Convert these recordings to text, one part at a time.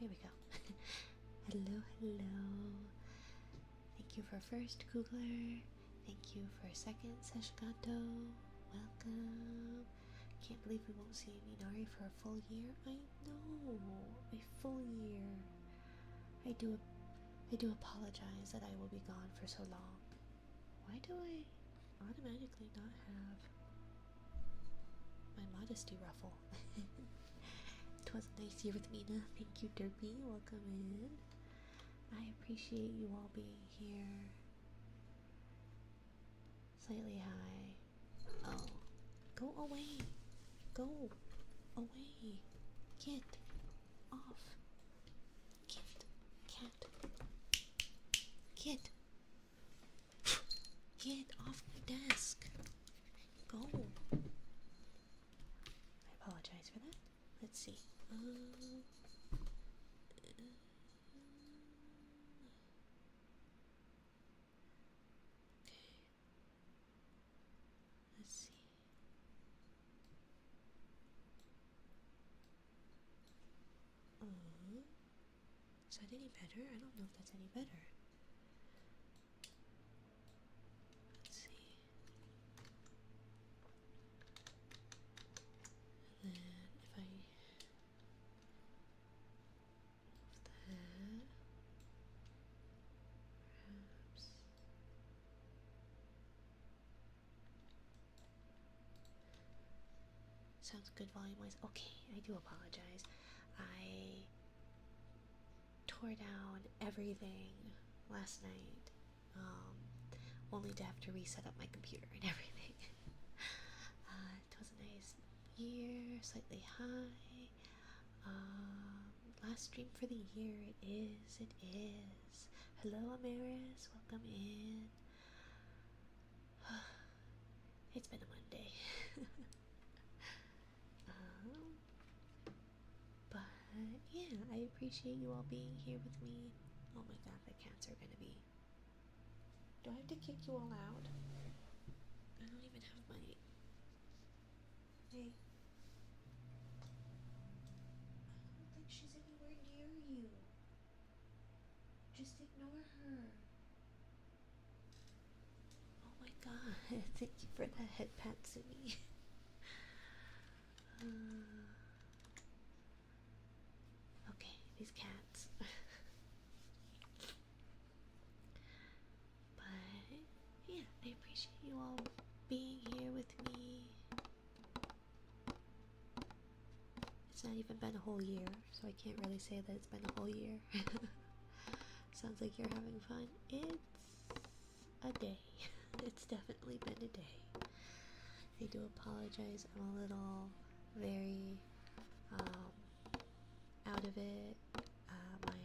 Here we go. Hello, hello. Thank you for first, Googler. Thank you for second, Seshgato. Welcome. Can't believe we won't see Minari for a full year. I know, a full year. I do apologize that I will be gone for so long. Why do I automatically not have my modesty ruffle? It was a nice year with Mina. Thank you, Derpy. Welcome in. I appreciate you all being here. Slightly high. Oh, go away. Go away. Get off. Get. Cat. Get. Get off my desk. Go. I apologize for that. Let's see. Let's see. Is that any better? I don't know if that's any better. Let's see. And then if I move that, perhaps. Sounds good volume-wise. Okay, I do apologize. I tore down everything last night, only to have to reset up my computer and everything. It was a nice year, slightly high. Last stream for the year. It is. Hello, Amaris. Welcome in. It's been a Monday. But yeah, I appreciate you all being here with me. Oh my god, the cats are gonna be. Do I have to kick you all out? I don't even have my. Hey. I don't think she's anywhere near you. Just ignore her. Oh my god, thank you for that head pat, Sumi. Okay, these cats. But yeah, I appreciate you all being here with me. It's not even been a whole year, so I can't really say that it's been a whole year. Sounds like you're having fun. It's a day. It's definitely been a day. I do apologize. I'm a little very out of it. My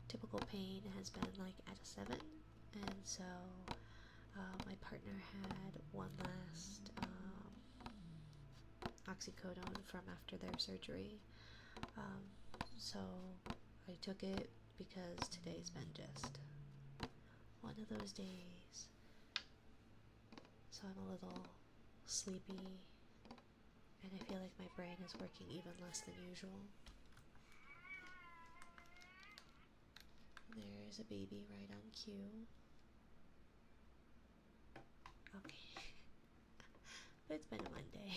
typical pain has been like at a 7, and so my partner had one last oxycodone from after their surgery. So I took it because today's been just one of those days. So I'm a little sleepy, and I feel like my brain is working even less than usual. There's a baby right on cue. Okay. But it's been a Monday.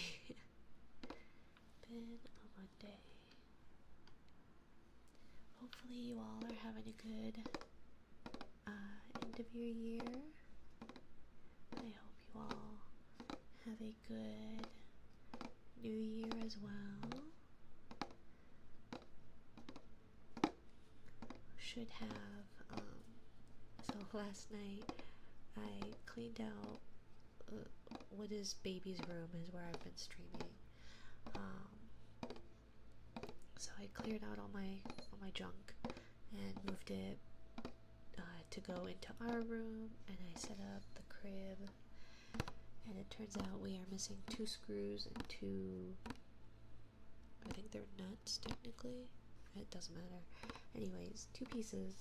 Been a Monday. Hopefully you all are having a good end of your year. I hope you all have a good new year as well. Should have, so last night I cleaned out what is baby's room, is where I've been streaming. So I cleared out all my junk and moved it to go into our room, and I set up the crib, and it turns out we are missing 2 screws and 2, I think they're nuts technically, it doesn't matter. Anyways, 2 pieces,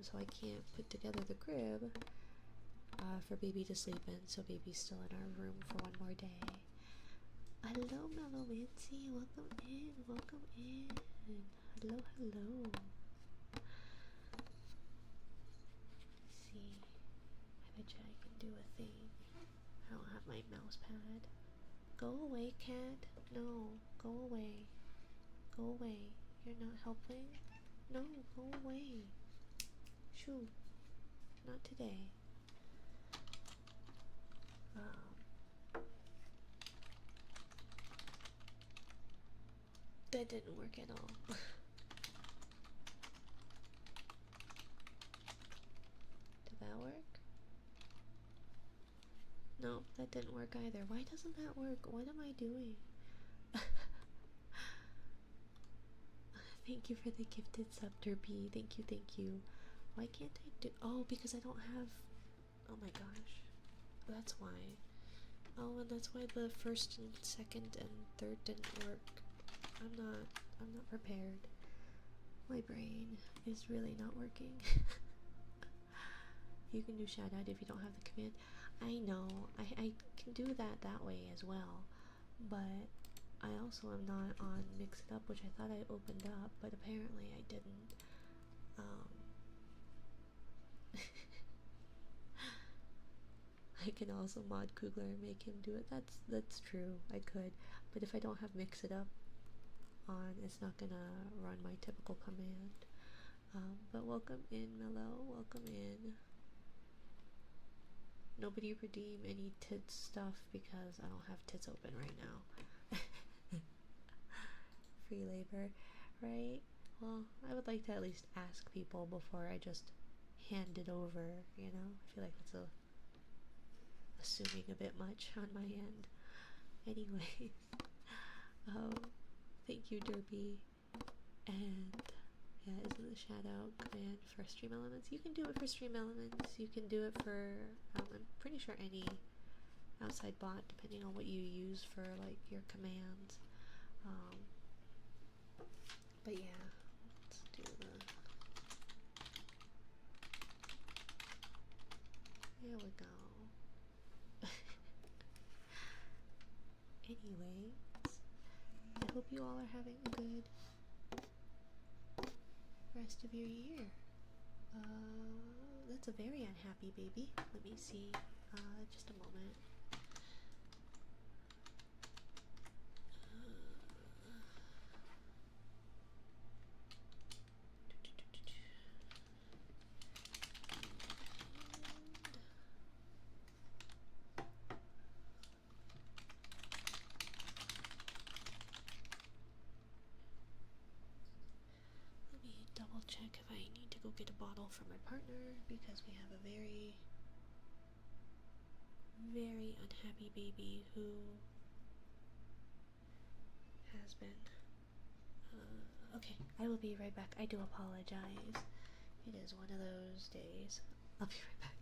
so I can't put together the crib for baby to sleep in, so baby's still in our room for one more day. Hello, Mellow Mancy, welcome in, welcome in. Hello, hello. See, I bet you I can do a thing. I don't have my mouse pad. Go away, cat. No, go away. Go away. You're not helping? No, go away. Shoo. Not today. That didn't work at all. Did that work? No, that didn't work either. Why doesn't that work? What am I doing? Thank you for the gifted sub, Derpy. Thank you, thank you. Why can't I do— oh, because I don't have— oh my gosh. That's why. Oh, and that's why the first and second and third didn't work. I'm not prepared. My brain is really not working. You can do shout out if you don't have the command. I know, I can do that way as well, but I also am not on Mix It Up, which I thought I opened up, but apparently I didn't. I can also mod Kugler and make him do it. That's true, I could, but if I don't have Mix It Up on, it's not gonna run my typical command. But welcome in, Mellow, welcome in. Nobody redeem any tits stuff because I don't have tits open right now. Free labor, right? Well, I would like to at least ask people before I just hand it over, you know? I feel like that's assuming a bit much on my end. Anyways, thank you, Derpy. And yeah, isn't the shout out command for Stream Elements? You can do it for Stream Elements. You can do it for, I'm pretty sure any outside bot, depending on what you use for like your commands. But yeah, let's do the— there we go. Anyways, I hope you all are having a good rest of your year. That's a very unhappy baby. Let me see. Just a moment. Let me double check if I need to go get a bottle for my partner, because we have a very, very unhappy baby who has been. Okay, I will be right back. I do apologize. It is one of those days. I'll be right back.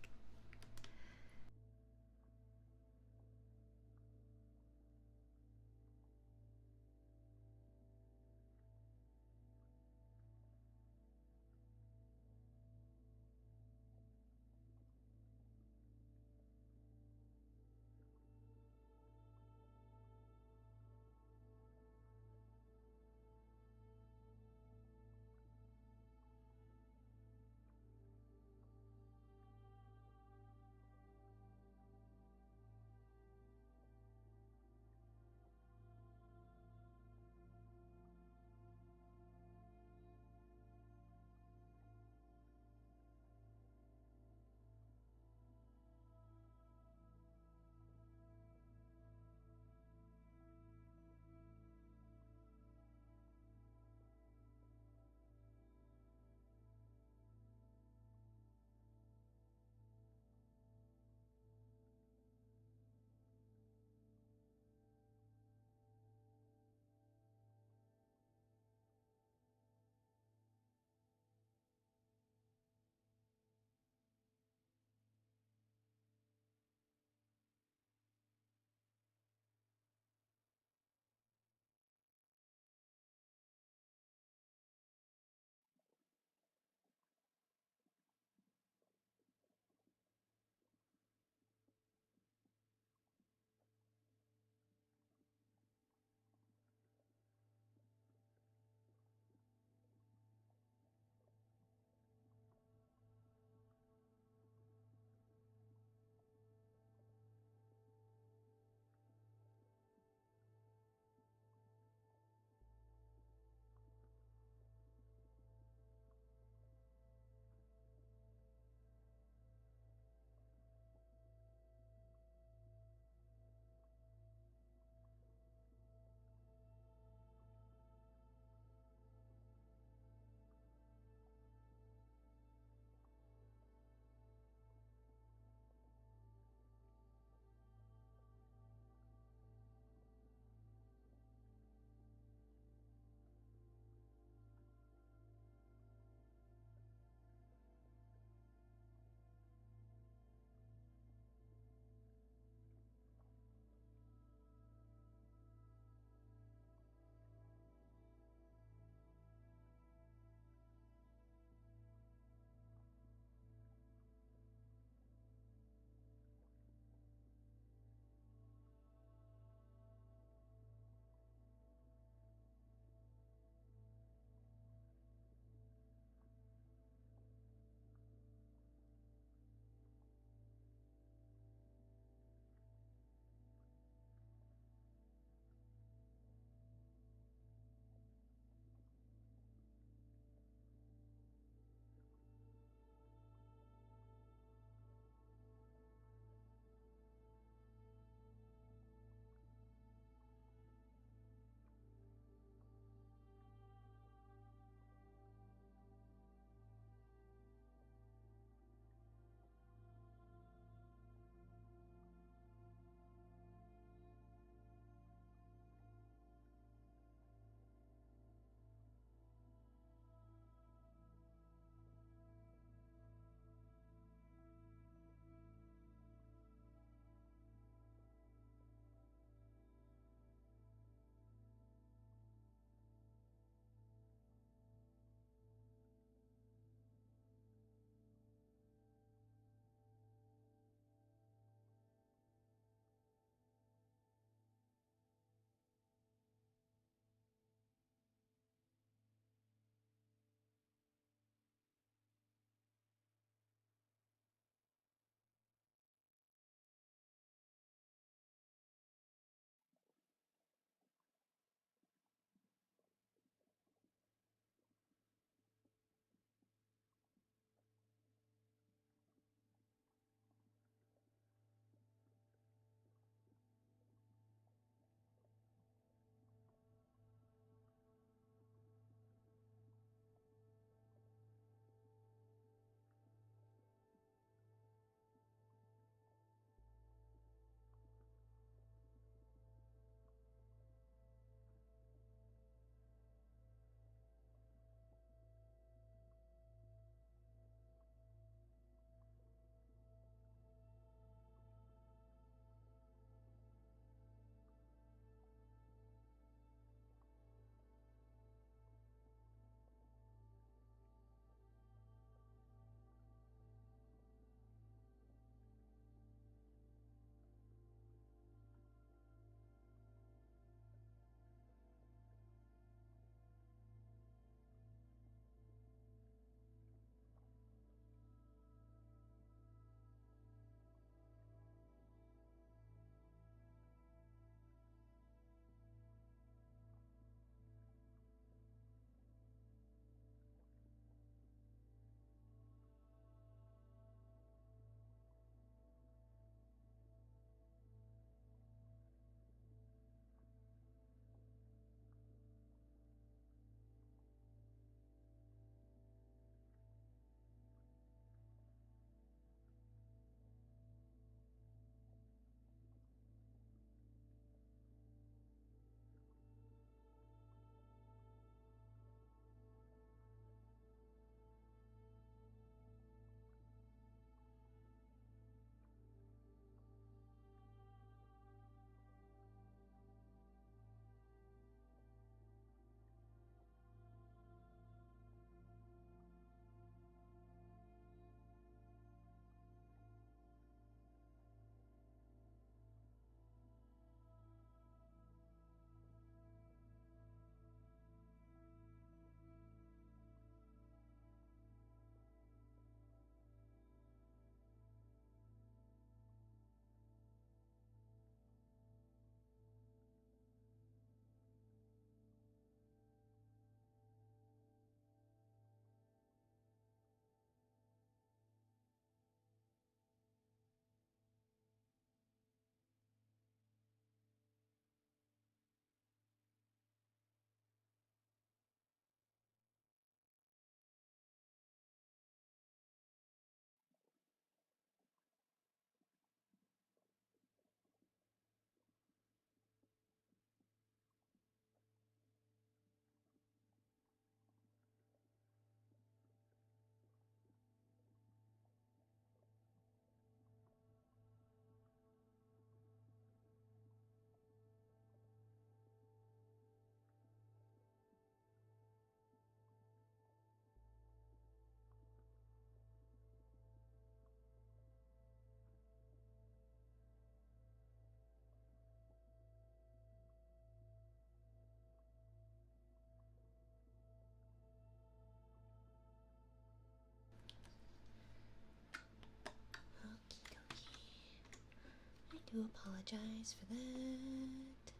do apologize for that.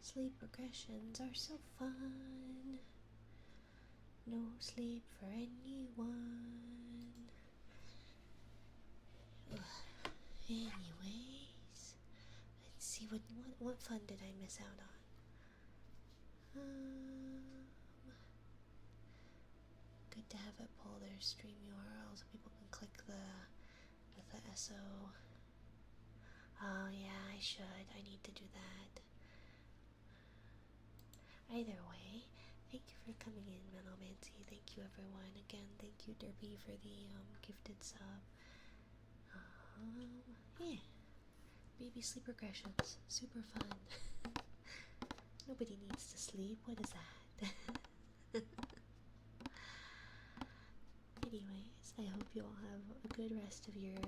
Sleep regressions are so fun. No sleep for anyone. Anyways, let's see what fun did I miss out on. Good to have it pull their stream URL so people can click the SO. Oh yeah, I should. I need to do that. Either way, thank you for coming in, Melomancy. Thank you, everyone. Again, thank you, Derby, for the gifted sub. Yeah. Baby sleep regressions. Super fun. Nobody needs to sleep. What is that? Anyways, I hope you all have a good rest of your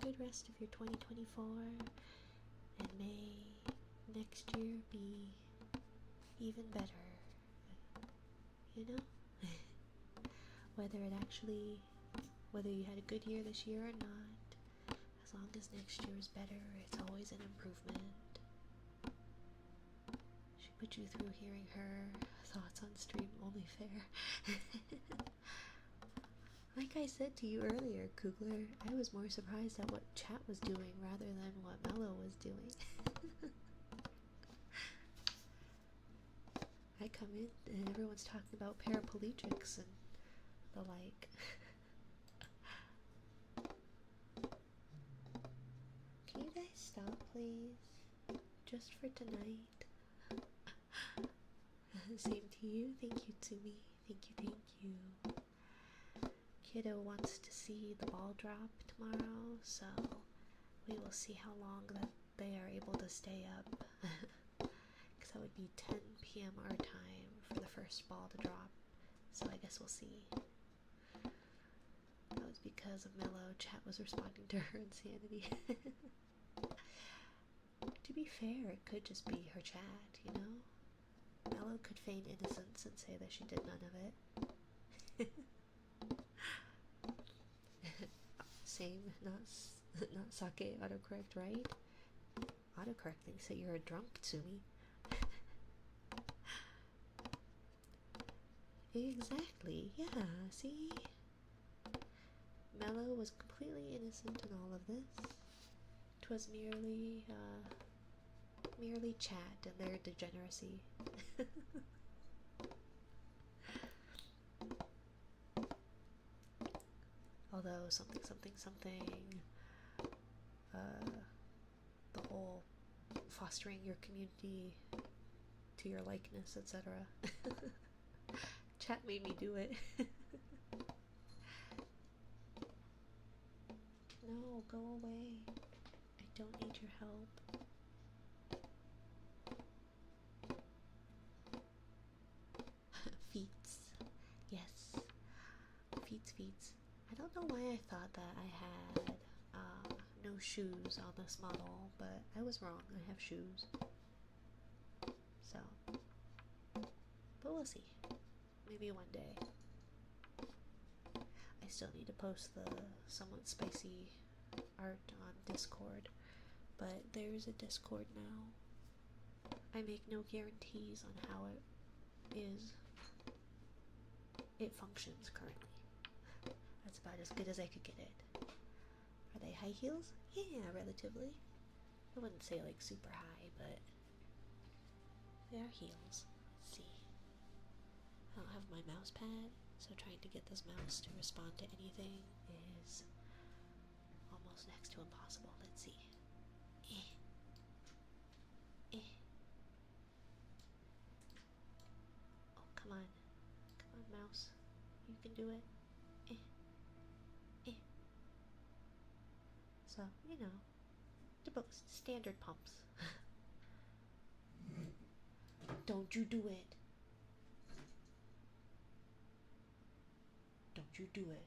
2024, and may next year be even better. You know? Whether you had a good year this year or not, as long as next year is better, it's always an improvement. She put you through hearing her thoughts on stream, only fair. Like I said to you earlier, Kugler, I was more surprised at what chat was doing rather than what Mello was doing. I come in and everyone's talking about paraplegics and the like. Can you guys stop, please? Just for tonight. Same to you. Thank you, Tsumi. Thank you. Kiddo wants to see the ball drop tomorrow, so we will see how long that they are able to stay up. Because that would be 10 p.m. our time for the first ball to drop. So I guess we'll see. That was because of Mellow. Chat was responding to her insanity. To be fair, it could just be her chat, you know? Mellow could feign innocence and say that she did none of it. Same, not sake autocorrect, right? Autocorrect thinks that you're a drunk, Tsumi. Exactly, yeah, see? Mello was completely innocent in all of this. 'Twas merely chat and their degeneracy. Although something, the whole fostering your community to your likeness, etc. Chat made me do it. No, go away. I don't need your help. Feats. Yes. Feats. I don't know why I thought that I had no shoes on this model, but I was wrong. I have shoes. So. But we'll see. Maybe one day. I still need to post the somewhat spicy art on Discord, but there's a Discord now. I make no guarantees on how it functions currently. That's about as good as I could get it. Are they high heels? Yeah, relatively. I wouldn't say like super high, but they are heels. Let's see. I don't have my mouse pad, so trying to get this mouse to respond to anything is almost next to impossible. Let's see. Oh, come on, mouse. You can do it. So, you know, they're both standard pumps. Don't you do it. Don't you do it.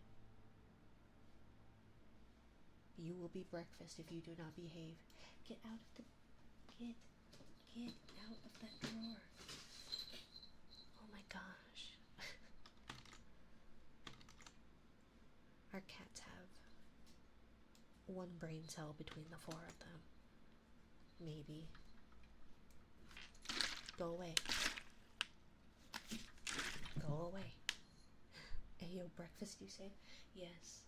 You will be breakfast if you do not behave. Get out of the... Get out of that drawer. Oh my gosh. Our cats have one brain cell between the four of them. maybe. Go away. Go away. Ayo, breakfast, you say? Yes.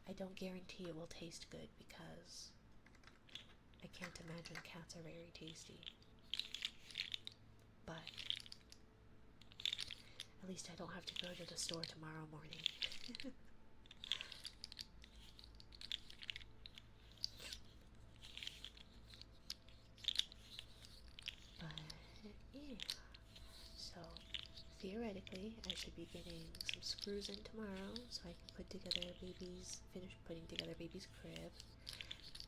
I don't guarantee it will taste good because I can't imagine cats are very tasty. But at least I don't have to go to the store tomorrow morning. But yeah. So theoretically, I should be getting some screws in tomorrow so I can finish putting together baby's crib.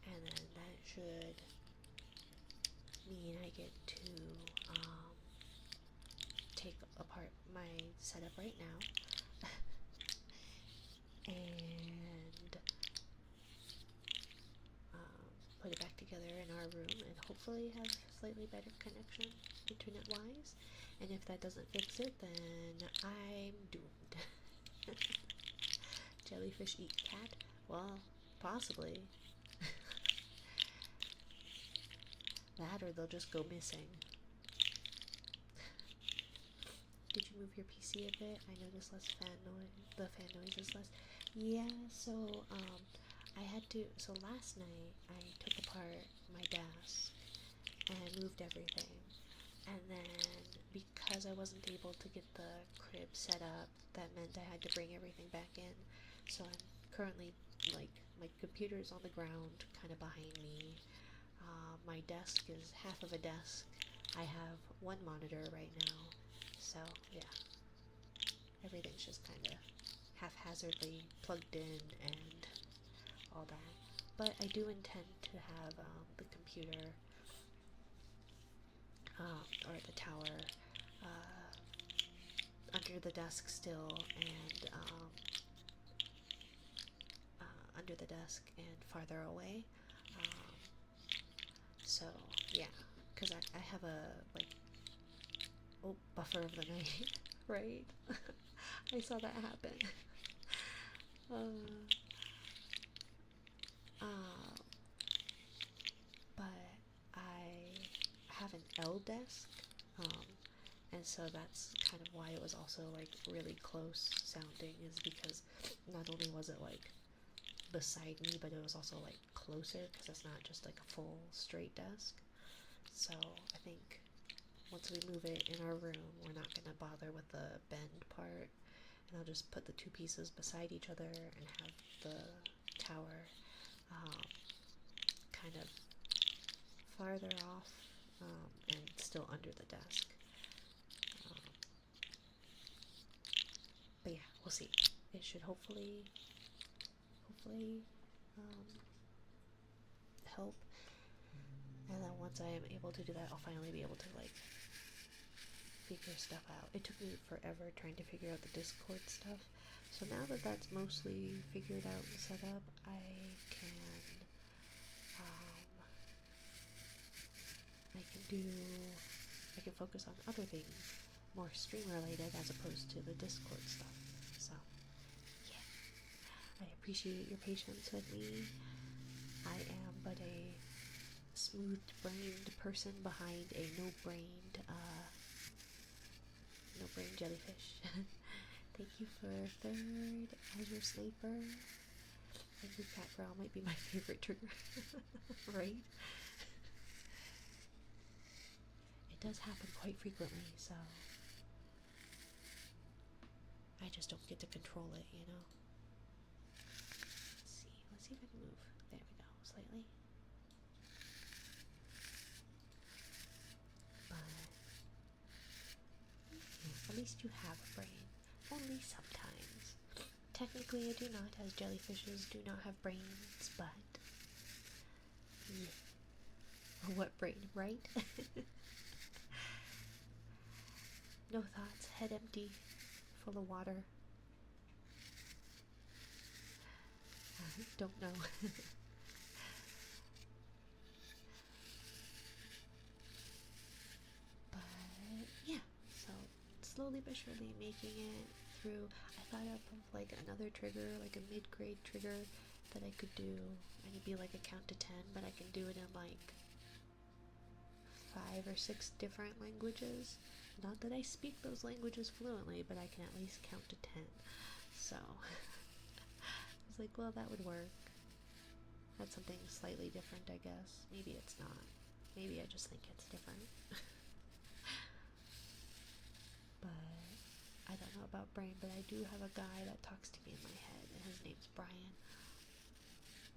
And then that should mean I get to take apart my setup right now and put it back together in our room and hopefully have slightly better connection internet-wise. And if that doesn't fix it, then I'm doomed. Jellyfish eat cat? Well, possibly. That or they'll just go missing. Did you move your PC a bit? I noticed less fan noise. The fan noise is less. Yeah, so so last night I took apart my desk and I moved everything. And then because I wasn't able to get the crib set up, that meant I had to bring everything back in. So I'm currently, like, my computer's on the ground, kind of behind me. My desk is half of a desk. I have one monitor right now. So, yeah. Everything's just kind of haphazardly plugged in and all that. But I do intend to have the computer or the tower under the desk still, and under the desk and farther away. So yeah, because I have a buffer of the night, right? I saw that happen. But I have an L desk, and so that's kind of why it was also like really close sounding, is because not only was it like beside me, but it was also like closer because it's not just like a full straight desk. So I think once we move it in our room, we're not gonna bother with the bend part, and I'll just put the two pieces beside each other and have the tower kind of farther off and still under the desk. But yeah, we'll see. It should hopefully help. And then once I am able to do that, I'll finally be able to like figure stuff out. It took me forever trying to figure out the Discord stuff. So now that that's mostly figured out and set up, I can focus on other things, more stream related as opposed to the Discord stuff. So yeah, I appreciate your patience with me. I am but a smooth-brained person behind a no-brained jellyfish. Thank you for third Azure Sniper. Angry Cat Growl might be my favorite trigger. Right? It does happen quite frequently, so I just don't get to control it, you know? Let's see if I can move. There we go, slightly. But at least you have a brain. Only sometimes. Technically I do not, as jellyfishes do not have brains, but yeah. What brain, right? No thoughts, head empty, full of water. I don't know. But yeah, so slowly but surely making it through. I thought of like another trigger, like a mid-grade trigger that I could do, and it'd be like a count to 10, but I can do it in like 5 or 6 different languages. Not that I speak those languages fluently, but I can at least count to 10. So I was like, well, that would work. That's something slightly different, I guess. Maybe it's not. Maybe I just think it's different. But I don't know about Brain, but I do have a guy that talks to me in my head, and his name's Brian.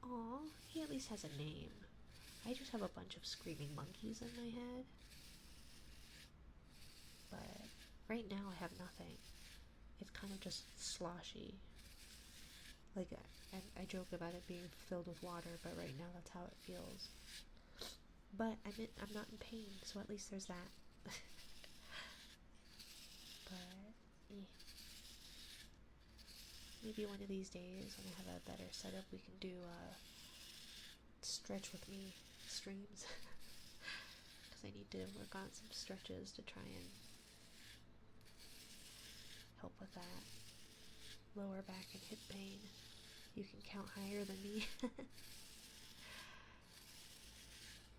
Aw, he at least has a name. I just have a bunch of screaming monkeys in my head. But right now I have nothing. It's kind of just sloshy. Like, I joke about it being filled with water, but right now that's how it feels. But I'm not in pain, so at least there's that. But maybe one of these days when I have a better setup, we can do stretch with me streams. Because I need to work on some stretches to try and help with that lower back and hip pain. You can count higher than me.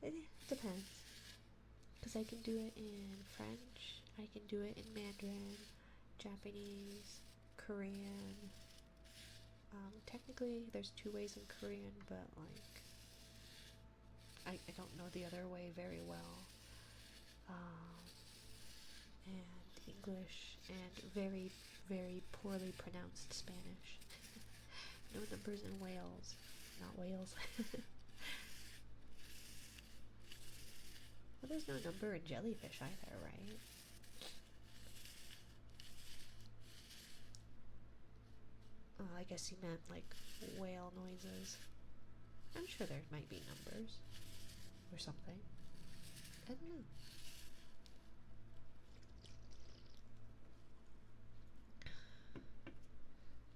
It depends. Because I can do it in French, I can do it in Mandarin, Japanese, Korean. Technically, there's 2 ways in Korean, but like, I don't know the other way very well. And English, and very, very poorly pronounced Spanish. No numbers in Wales. Not Wales. Well, there's no number in jellyfish either, right? Oh, I guess you meant like whale noises. I'm sure there might be numbers. Or something. I don't know.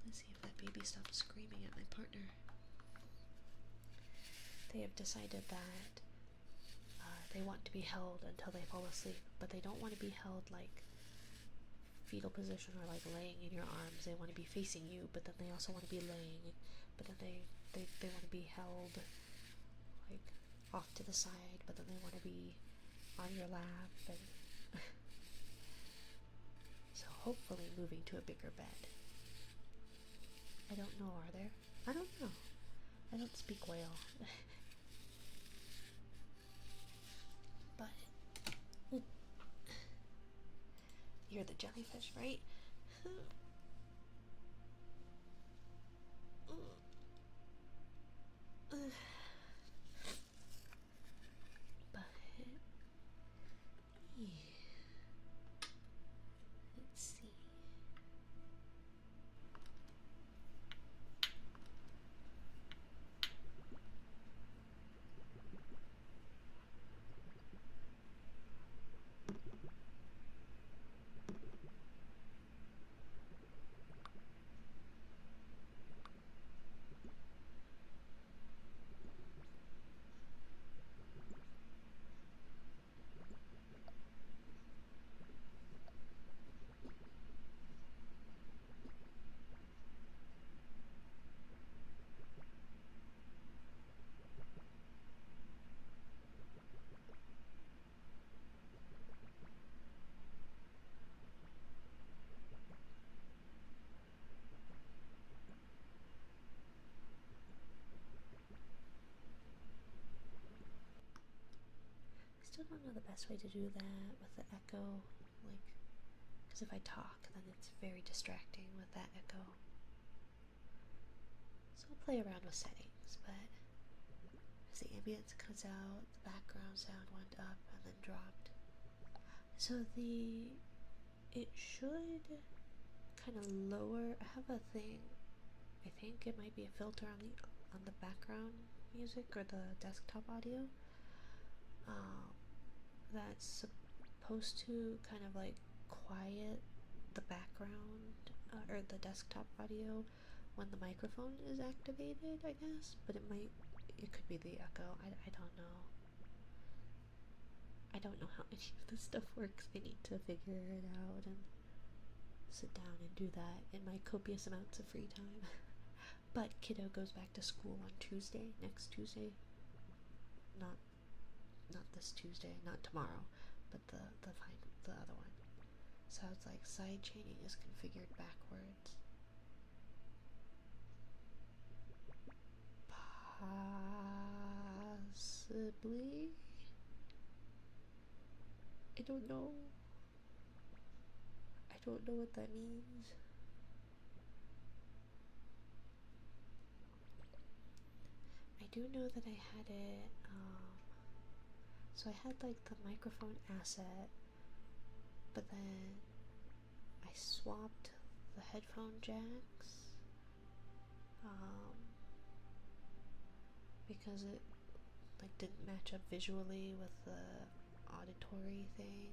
Let's see if that baby stops screaming at my partner. They have decided that they want to be held until they fall asleep, but they don't want to be held like fetal position or like laying in your arms. They want to be facing you, but then they also want to be laying, but then they want to be held like off to the side, but then they want to be on your lap, and so hopefully moving to a bigger bed. I don't know, are there? I don't know. I don't speak whale. But you're the jellyfish, right? But let's see. Still don't know the best way to do that with the echo, like, because if I talk, then it's very distracting with that echo. So I'll play around with settings, but as the ambience cuts out, the background sound went up and then dropped. So it should kind of lower. I have a thing. I think it might be a filter on the background music or the desktop audio. That's supposed to kind of like quiet the background or the desktop audio when the microphone is activated, I guess. But it could be the echo. I don't know. I don't know how any of this stuff works. I need to figure it out and sit down and do that in my copious amounts of free time. But kiddo goes back to school on Tuesday, next Tuesday. Not this Tuesday, not tomorrow, but the other one. So it's like side chaining is configured backwards. Possibly. I don't know. I don't know what that means. I do know that I had it, so I had like the microphone asset, but then I swapped the headphone jacks, because it like didn't match up visually with the auditory thing.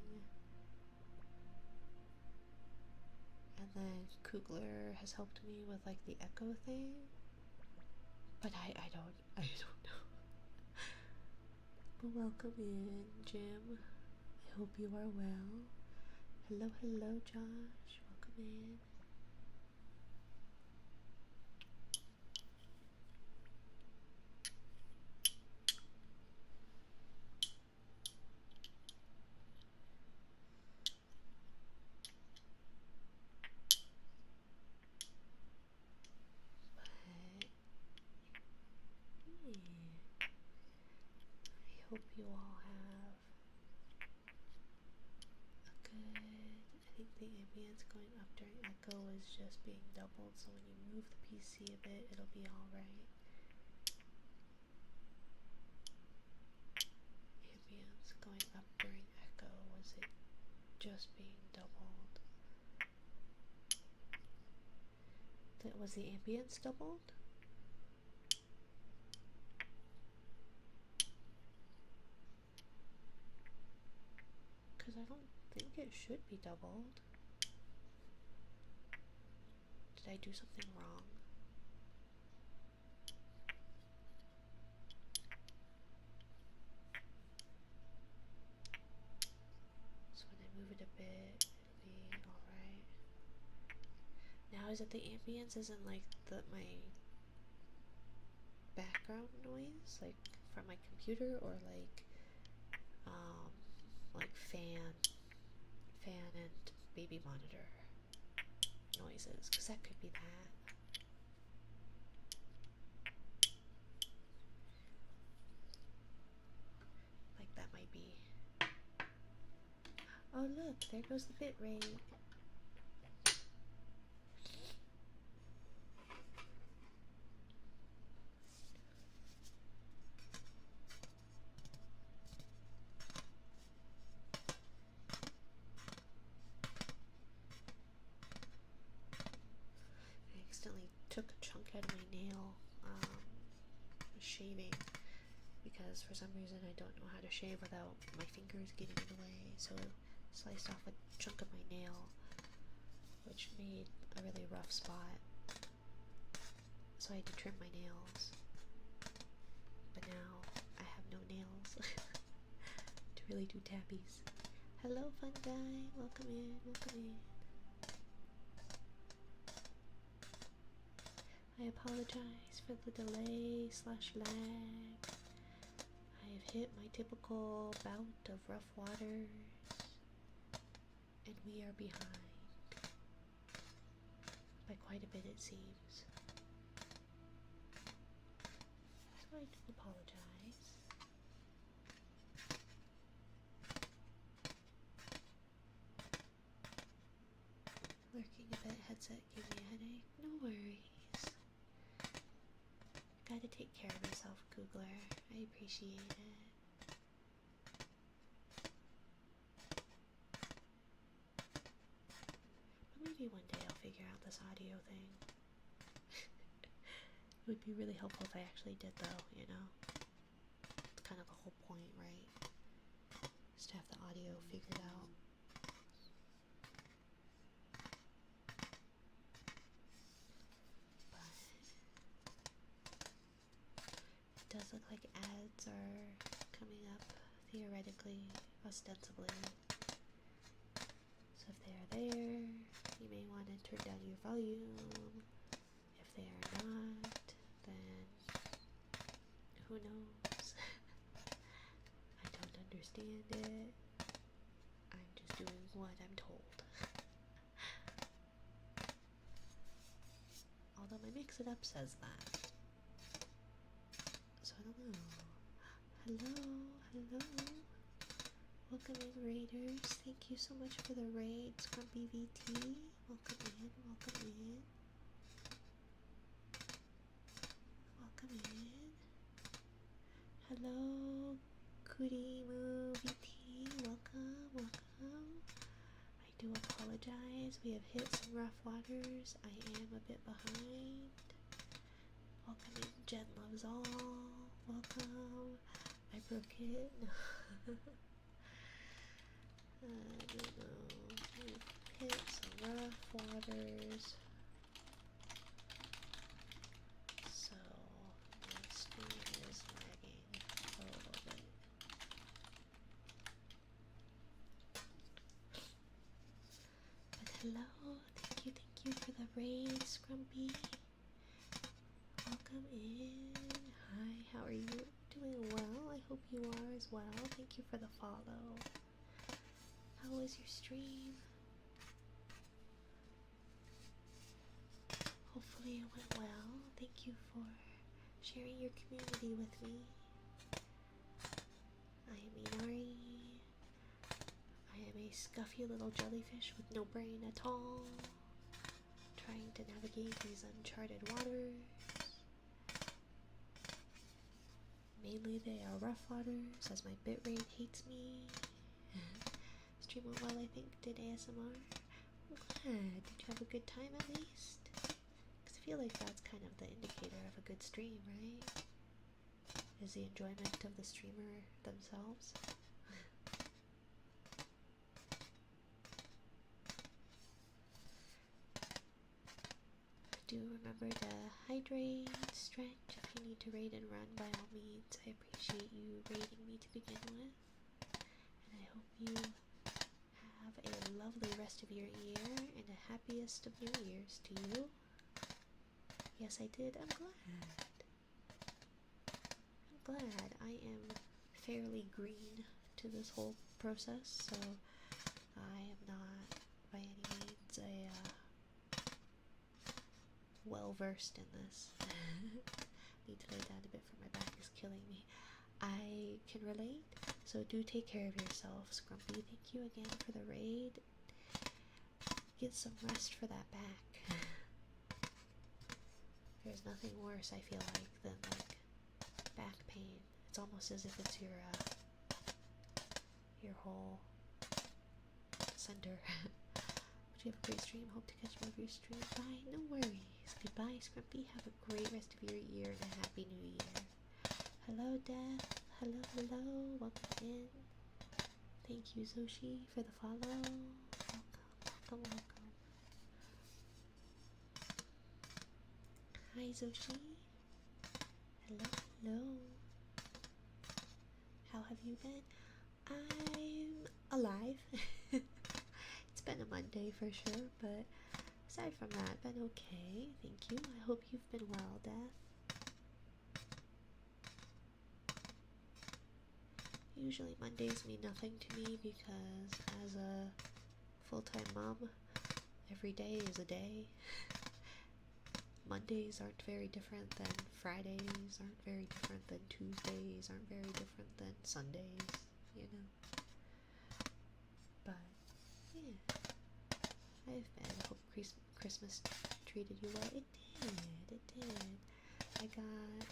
And then Kugler has helped me with like the echo thing, but I don't know. But welcome in, Jim. I hope you are well. Hello, Josh. Welcome in. I hope you all have a good. I think the ambience going up during echo is just being doubled, so when you move the PC a bit, it'll be alright. Ambience going up during echo, was it just being doubled? Was the ambience doubled? Because I don't think it should be doubled. Did I do something wrong? So when I move it a bit, it'll be alright. Now is it the ambience isn't like my background noise, like from my computer, or like fan and baby monitor noises, because that could be that. Like that might be. Oh look, there goes the bit rate. I accidentally took a chunk out of my nail, shaving, because for some reason I don't know how to shave without my fingers getting in the way, so I sliced off a chunk of my nail, which made a really rough spot, so I had to trim my nails. But now I have no nails to really do tappies. Hello, fun guy. Welcome in, welcome in. I apologize for the delay / lag. I have hit my typical bout of rough waters, and we are behind. By quite a bit, it seems. So I do apologize. Lurking a bit, headset gave me a headache. No worries. Gotta take care of yourself, Kugler. I appreciate it. But maybe one day I'll figure out this audio thing. It would be really helpful if I actually did, though, you know? It's kind of the whole point, right? Just to have the audio figured out. It does look like ads are coming up, theoretically, ostensibly. So if they are there, you may want to turn down your volume. If they are not, then who knows? I don't understand. understand it. I'm just doing what I'm told. Although my Mix It Up says that. So I don't know. Hello, hello. Welcome in, Raiders. Thank you so much for the raid, Scrumpy VT. Welcome in, welcome in. Welcome in. Hello, Kurimu VT. Welcome, welcome. I do apologize. We have hit some rough waters. I am a bit behind. Welcome in, Jen Loves All. Welcome. I broke it. I don't know. We've hit some rough waters. So my stream is lagging a little bit. But hello, thank you for the raid, Scrumpy. Welcome in. Hi, how are you? Doing well. I hope you are as well. Thank you for the follow. How was your stream? Hopefully it went well. Thank you for sharing your community with me. I am Inari. I am a scuffy little jellyfish with no brain at all, trying to navigate these uncharted waters. Mainly they are rough waters, as my bitrate hates me. Stream went well, I think. Did ASMR? I'm glad. Did you have a good time at least? Because I feel like that's kind of the indicator of a good stream, right? Is the enjoyment of the streamer themselves. Do remember to hydrate, stretch. If you need to raid and run, by all means. I appreciate you raiding me to begin with. And I hope you have a lovely rest of your year and the happiest of New Years to you. Yes, I did. I'm glad. I'm glad. I am fairly green to this whole process, so I am not by any means a well versed in this. Need to lay down a bit for my back is killing me. I can relate, so do take care of yourself, Scrumpy. Thank you again for the raid. Get some rest for that back. There's nothing worse, I feel like, than like back pain. It's almost as if it's your whole center. But you have a great stream. Hope to catch more of your stream. Bye. No worries. Goodbye, Scrumpy. Have a great rest of your year and a happy new year. Hello, Death. Hello, hello. Welcome in. Thank you, Zoshi, for the follow. Welcome, welcome, welcome. Hi, Zoshi. Hello, hello. How have you been? I'm alive. It's been a Monday for sure, but aside from that, been okay. Thank you. I hope you've been well, Death. Usually Mondays mean nothing to me because as a full-time mom, every day is a day. Mondays aren't very different than Fridays, aren't very different than Tuesdays, aren't very different than Sundays, you know. But, yeah. I've been. Hope Christmas treated you well. It did. I got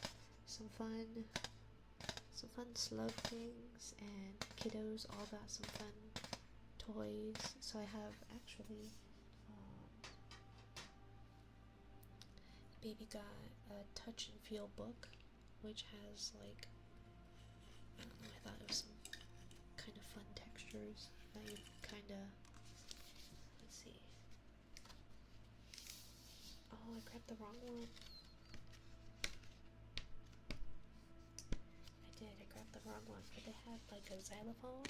some fun slug things, and kiddos all got some fun toys. So I have actually, baby got a touch and feel book, which has like, I don't know, I thought it was some kind of fun textures that you kind of, let's see. Oh, I grabbed the wrong one. I grabbed the wrong one, but they had like a xylophone.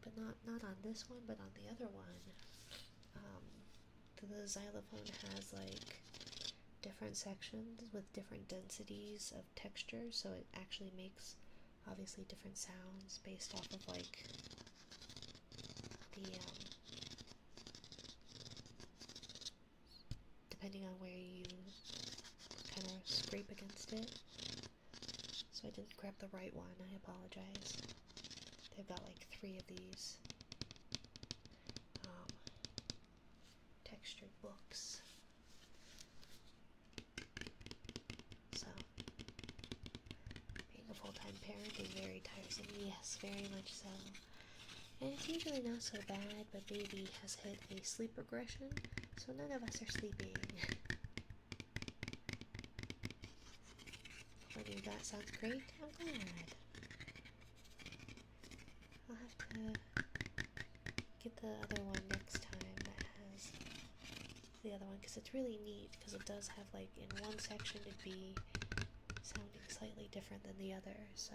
But not on this one, but on the other one. The xylophone has like different sections with different densities of texture, so it actually makes obviously different sounds based off of like the depending on where you kind of scrape against it. So I didn't grab the right one, I apologize. They've got like 3 of these textured books. So, being a full-time parent is very tiresome. Yes, very much so. And it's usually not so bad, but baby has hit a sleep regression, so none of us are sleeping. Funny, that sounds great. I'm glad. I'll have to get the other one next time that has the other one, because it's really neat, because it does have like in one section it'd be sounding slightly different than the other, so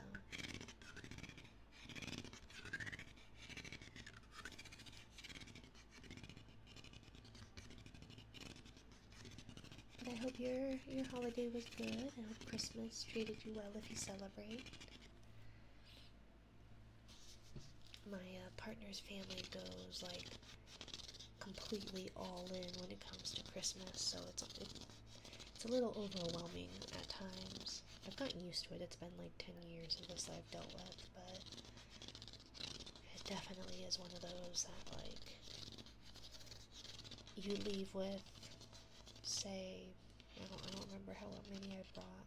but I hope your holiday was good. I hope Christmas treated you well if you celebrate. My partner's family goes like completely all in when it comes to Christmas, so it's a little overwhelming at times. I've gotten used to it. It's been like 10 years of this I've dealt with, but it definitely is one of those that like you leave with, say, I don't remember how many I brought,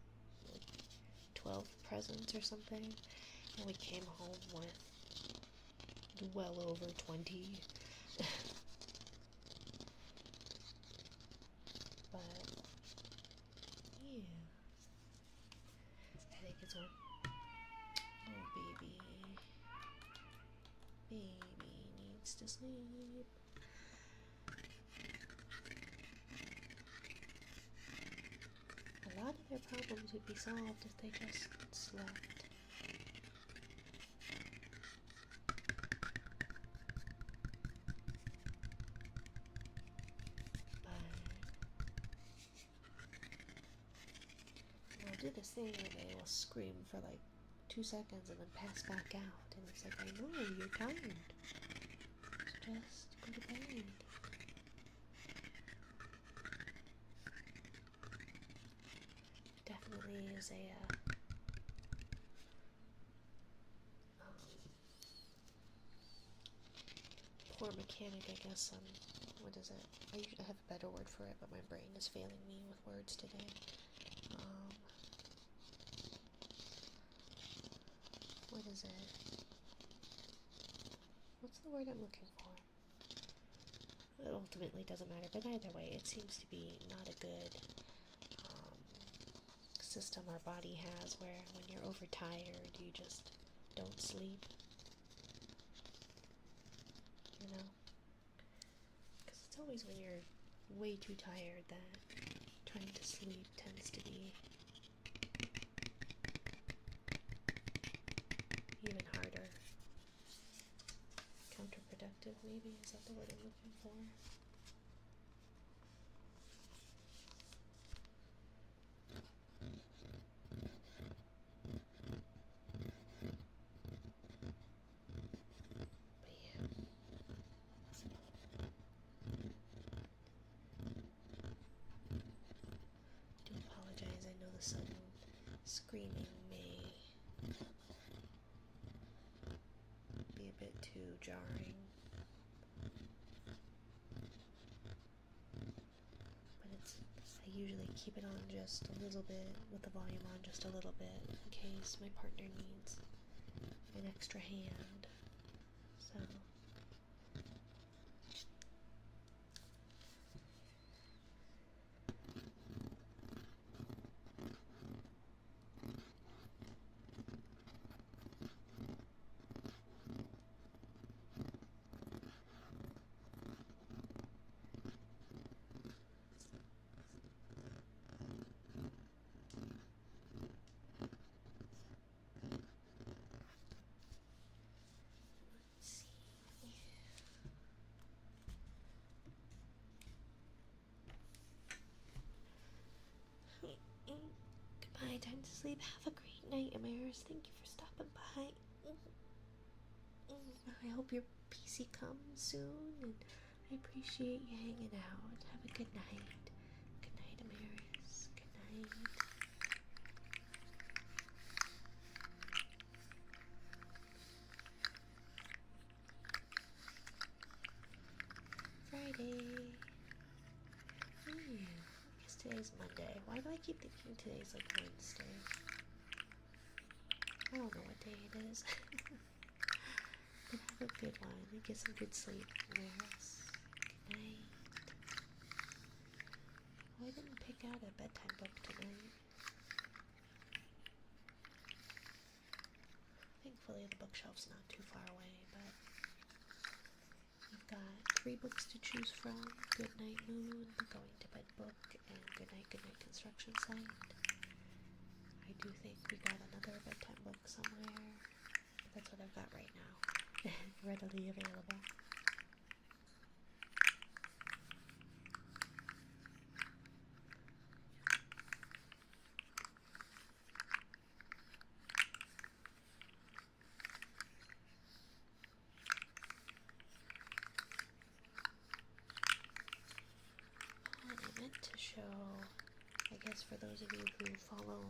like 12 presents or something, and we came home with well over 20. But yeah, I think it's on. Oh, baby needs to sleep. A lot of their problems would be solved if they just slept. Do this thing where they will scream for like 2 seconds and then pass back out, and it's like, I know you're tired, so just go to bed. Definitely is a poor mechanic, I guess. What is it? I have a better word for it, but my brain is failing me with words today. What is it? What's the word I'm looking for? It ultimately doesn't matter, but either way, it seems to be not a good system our body has, where when you're overtired, you just don't sleep. You know? Because it's always when you're way too tired that trying to sleep tends to be even harder. Counterproductive, maybe? Is that the word I'm looking for? But yeah. I do apologize. I know the sudden screaming may be a bit too jarring. I usually keep it on just a little bit, with the volume on just a little bit, in case my partner needs an extra hand. So let's see. my time to sleep. Have a great night, Amaris. Thank you for stopping by. I hope your PC comes soon, and I appreciate you hanging out. Have a good night. Good night, Amaris. Good night. Friday. I guess today's Monday. Why do I keep thinking today's like Wednesday? I don't know what day it is. But have a good one and get some good sleep, Amaris. Good night. Oh, I didn't pick out a bedtime book tonight. Thankfully the bookshelf's not too far away, but you've got 3 books to choose from: Goodnight Moon, The Going to Bed Book, and Goodnight Construction Site. I do think we got another bedtime book somewhere, but that's what I've got right now. Readily available. And I meant to show, I guess for those of you who follow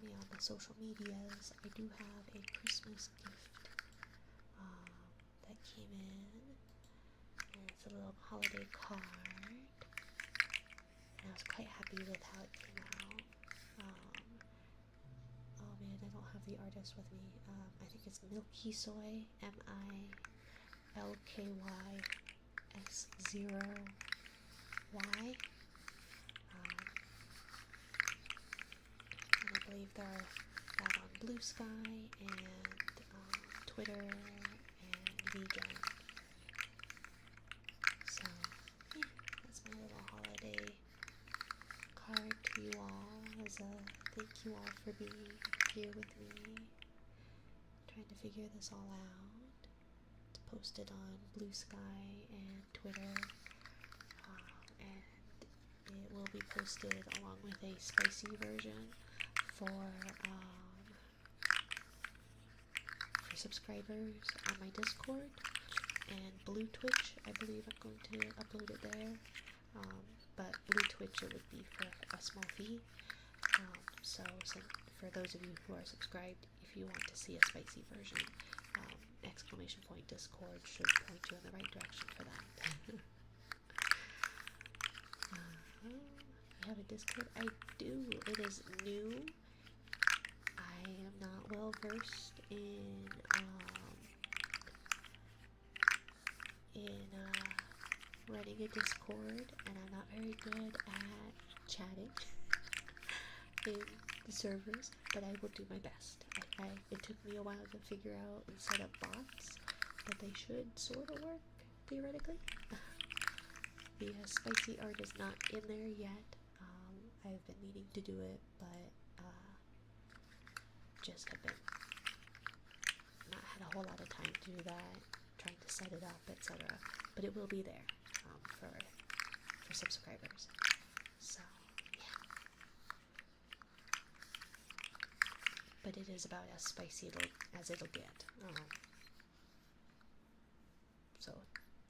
me on the social medias, I do have a Christmas gift that came in, and it's a little holiday card, and I was quite happy with how it came out. Oh man, I don't have the artist with me. I think it's Milky Soy, MILKYS0Y. And I believe they're out on Blue Sky and Twitter and Vegan. So, yeah, that's my little holiday card to you all as a thank you all for being here with me, trying to figure this all out. It's posted on Blue Sky and Twitter, and it will be posted along with a spicy version for subscribers on my Discord and Blue Twitch. I believe I'm going to upload it there, but Blue Twitch it would be for a small fee. So for those of you who are subscribed, if you want to see a spicy version, exclamation point Discord should point you in the right direction for that. You have a Discord? I do. It is new. I am not well versed in running a Discord, and I'm not very good at chatting in the servers, but I will do my best. It took me a while to figure out and set up bots, but they should sort of work, theoretically. The spicy art is not in there yet. I've been meaning to do it, but just have been not had a whole lot of time to do that, trying to set it up, etc. But it will be there for subscribers. So yeah. But it is about as spicy as it'll get. So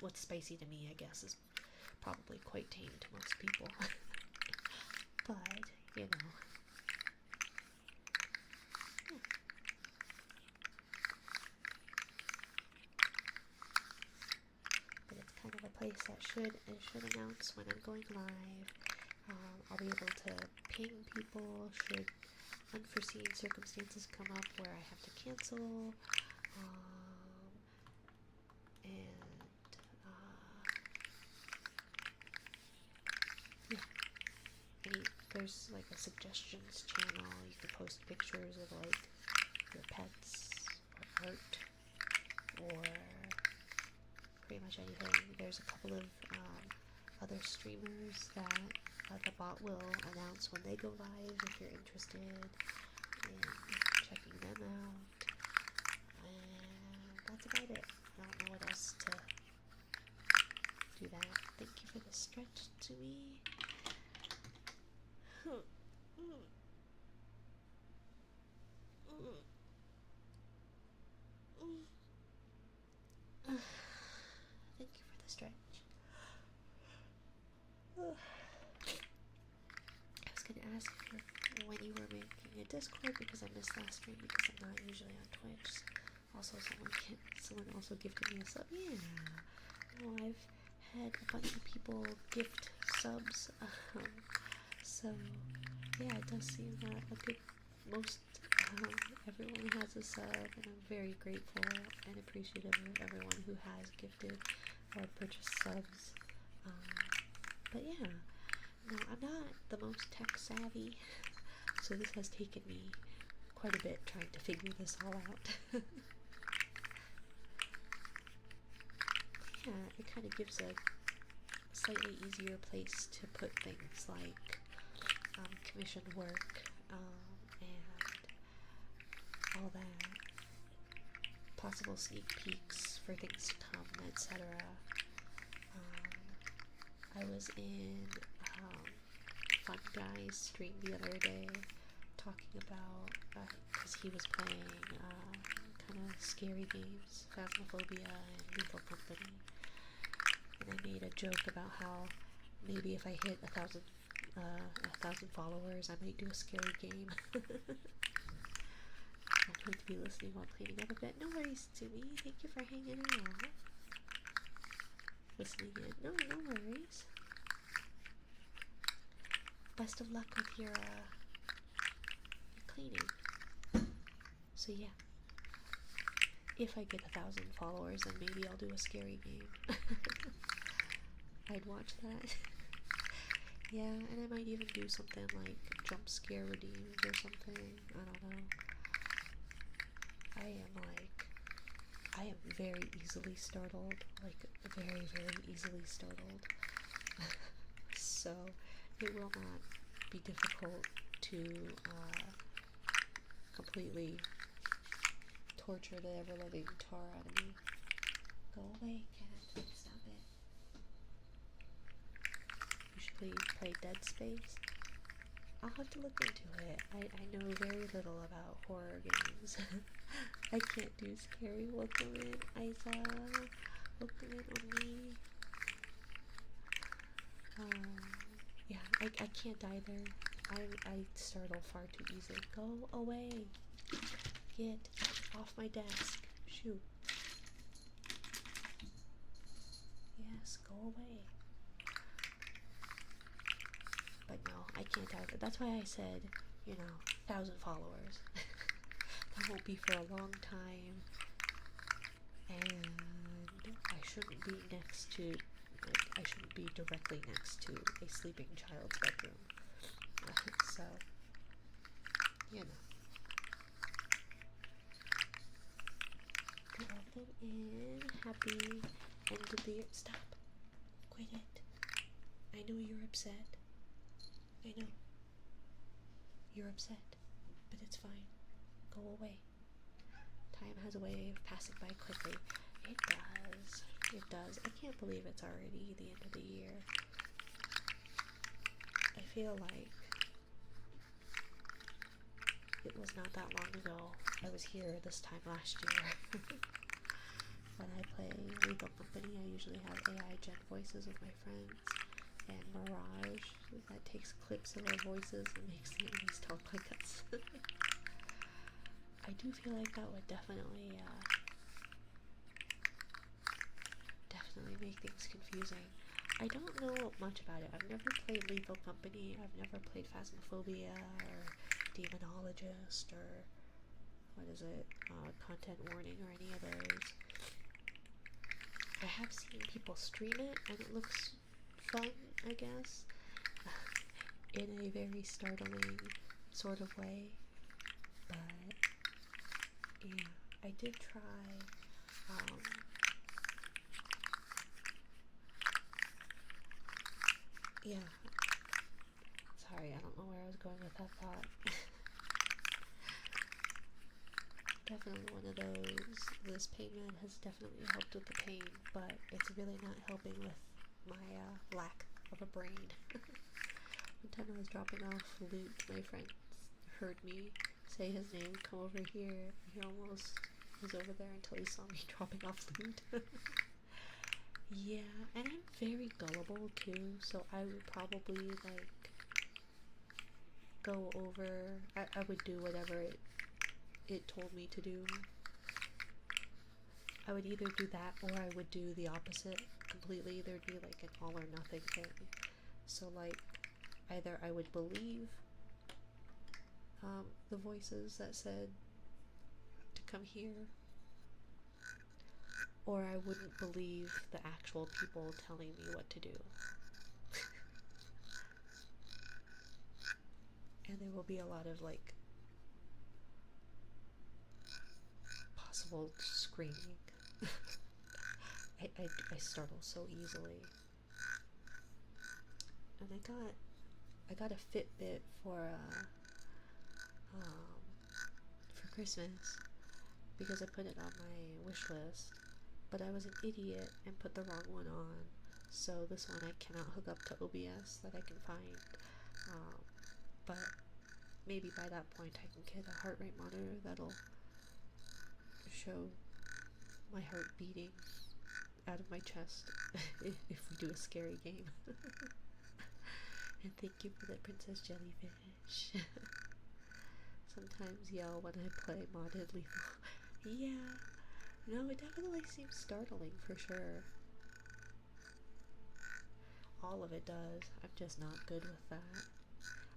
what's spicy to me, I guess, is probably quite tame to most people. But, you know. Yeah. But it's kind of a place that should announce when I'm going live. I'll be able to ping people should unforeseen circumstances come up where I have to cancel. There's like a suggestions channel. You can post pictures of like your pets or art or pretty much anything. There's a couple of other streamers that the bot will announce when they go live if you're interested in checking them out. And that's about it. I don't know what else to do that. Thank you for the stretch to me. and you were making a Discord because I missed last stream because I'm not usually on Twitch. Also, someone also gifted me a sub. Yeah. No, I've had a bunch of people gift subs. So yeah, it does seem that most everyone has a sub, and I'm very grateful and appreciative of everyone who has gifted or purchased subs. But yeah, no, I'm not the most tech savvy, so this has taken me quite a bit trying to figure this all out. Yeah, it kind of gives a slightly easier place to put things like commissioned work and all that, possible sneak peeks for things to come, etc. I was in Fun Guy's stream the other day talking about, because he was playing kind of scary games, Phasmophobia and Lethal Company, and I made a joke about how maybe if I hit 1,000 followers, I might do a scary game. I'm going to be listening while cleaning up a bit. No worries, Tsumi. Thank you for hanging out. Listening in. No worries. Best of luck with your cleaning. So yeah. If I get 1,000 followers, then maybe I'll do a scary game. I'd watch that. Yeah, and I might even do something like jump scare redeems or something. I don't know. I am very easily startled. Like, very, very easily startled. So, it will not be difficult to completely torture the ever-loving tar out of me. Go away, cat. Stop it. You should play Dead Space. I'll have to look into it. I know very little about horror games. I can't do scary. Welcome in, Isa. Welcome in, Oni. Yeah, I can't either. I startle far too easily. Go away. Get off my desk. Shoot. Yes, go away. But no, I can't either. That's why I said, 1,000 followers. That won't be for a long time. And I shouldn't be I shouldn't be directly next to a sleeping child's bedroom. So, Welcome in. Happy end of the year. Stop. Quit it. I know you're upset. I know. You're upset. But it's fine. Go away. Time has a way of passing by quickly. It does. It does. I can't believe it's already the end of the year. I feel like it was not that long ago. I was here this time last year. When I play Lethal Company, I usually have AI gen voices with my friends, and Mirage that takes clips of our voices and makes the enemies talk like us. I do feel like that would definitely make things confusing. I don't know much about it. I've never played Lethal Company. I've never played Phasmophobia or Demonologist or Content Warning or any of those. I have seen people stream it and it looks fun, I guess, in a very startling sort of way. But yeah, I did try yeah. Sorry, I don't know where I was going with that thought. Definitely one of those. This payment has definitely helped with the pain, but it's really not helping with my lack of a brain. One time I was dropping off loot, my friend heard me say his name, come over here. He almost was over there until he saw me dropping off loot. Yeah, and I'm very gullible too, so I would probably go over, I would do whatever it told me to do. I would either do that or I would do the opposite completely. There'd be like an all or nothing thing. So like either I would believe the voices that said to come here, or I wouldn't believe the actual people telling me what to do. And there will be a lot of like possible screaming. I startle so easily. And I got a Fitbit for Christmas because I put it on my wish list, but I was an idiot and put the wrong one on. So this one I cannot hook up to OBS that I can find. But maybe by that point I can get a heart rate monitor that'll show my heart beating out of my chest if we do a scary game. And thank you for the Princess Jellyfish. Sometimes yell when I play modded lethal. Yeah, no, it definitely seems startling for sure. All of it does. I'm just not good with that.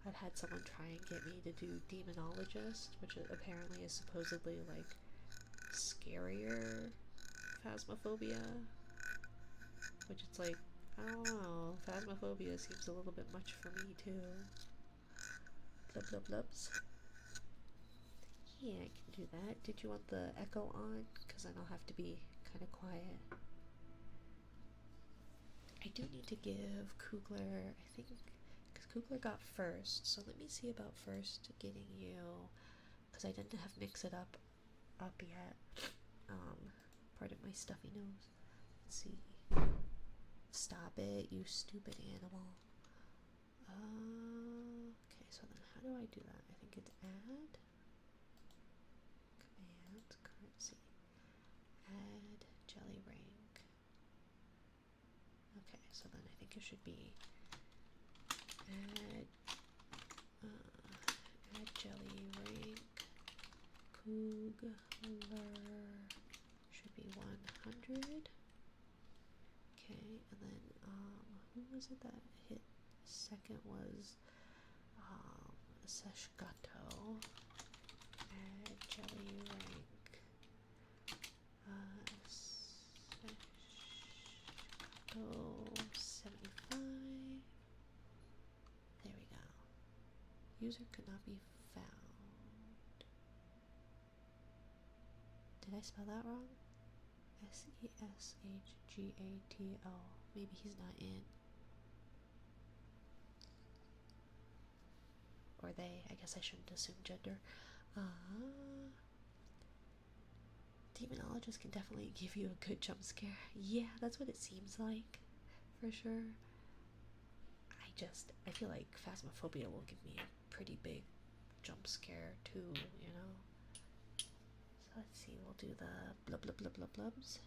I've had someone try and get me to do Demonologist, which apparently is supposedly like scarier Phasmophobia, which it's like, I don't know, Phasmophobia seems a little bit much for me too. Blub blub blubs. Yeah, I can do that. Did you want the echo on? Because then I'll have to be kind of quiet. I do need to give Kugler, I think, because Kugler got first, so let me see about first getting you, because I didn't have Mix It Up yet. Pardon my stuffy nose. Let's see. Stop it, you stupid animal. Okay, so then how do I do that? I think it's add, command, currency, add jelly rank. Okay, so then I think it should be add jelly rank, Kugler should be 100. Okay, and then who was it that hit second was Seshgato. Add jelly rank. Seshgato 75. There we go. User could not be found. Did I spell that wrong? Seshgato. Maybe he's not in. Or they. I guess I shouldn't assume gender. Demonologist can definitely give you a good jump scare. Yeah, that's what it seems like. For sure. I feel like Phasmophobia will give me a pretty big jump scare too, you know? So let's see, we'll do the blub blub blub blub blubs.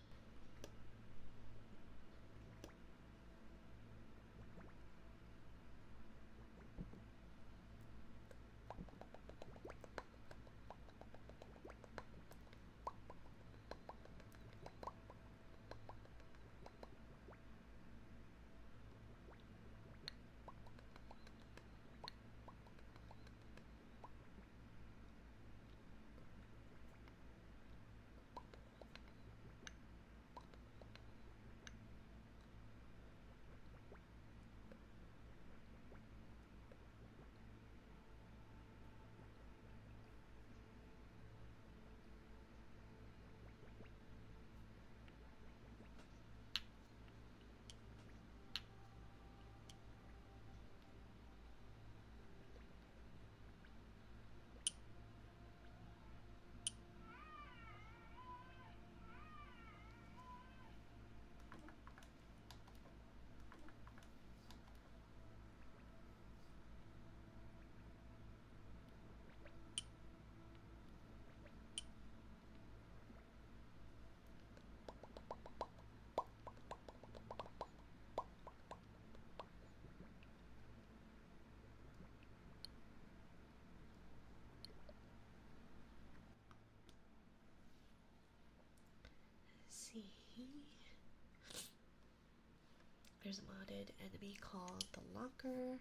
There's a modded enemy called the Locker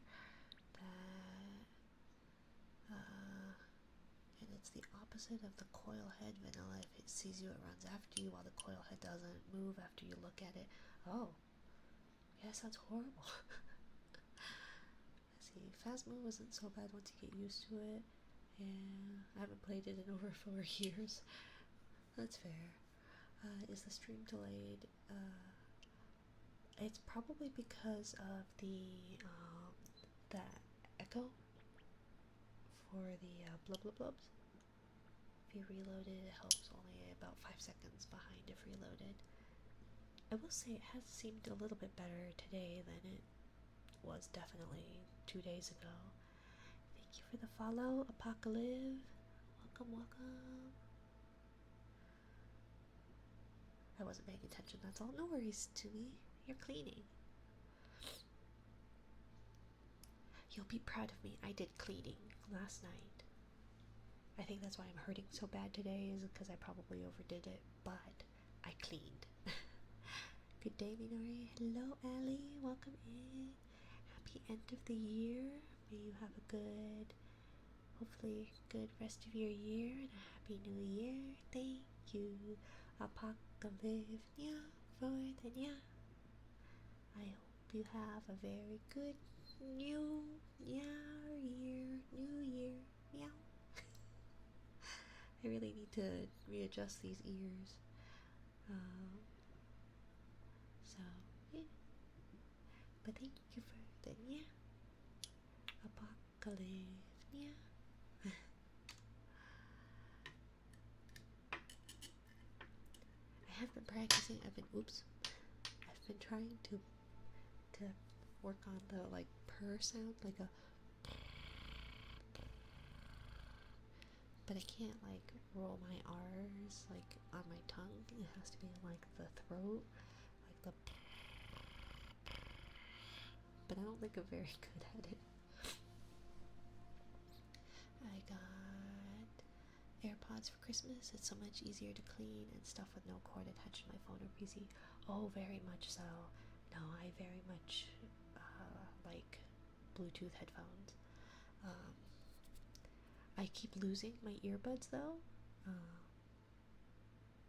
that, and it's the opposite of the Coilhead vanilla. If it sees you, it runs after you, while the Coilhead doesn't move after you look at it. Oh, yeah, that sounds horrible. Let's see, Phasmo wasn't so bad once you get used to it. Yeah, I haven't played it in over 4 years. That's fair. Is the stream delayed? It's probably because of the echo for the blub blub blubs. If you reload it, it helps only about 5 seconds behind if reloaded. I will say it has seemed a little bit better today than it was definitely 2 days ago. Thank you for the follow, Apocalypse. Welcome, welcome. I wasn't paying attention, that's all. No worries to me. You're cleaning. You'll be proud of me. I did cleaning last night. I think that's why I'm hurting so bad today, is because I probably overdid it, but I cleaned. Good day, Minori. Hello, Allie. Welcome in. Happy end of the year. May you have a good, hopefully good rest of your year and a happy new year. Thank you, Apocalypse, for the nya. I hope you have a very good new year. Meow. I really need to readjust these ears. So, yeah. But thank you for the nya. Apocalypse, nya. I have been practicing. I've been trying to work on the like purr sound, like a, but I can't like roll my R's like on my tongue. It has to be like the throat, like the, but I don't think I'm very good at it. I got AirPods for Christmas. It's so much easier to clean and stuff with no cord attached to my phone or PC. Oh, very much so. No, I very much like Bluetooth headphones. I keep losing my earbuds though.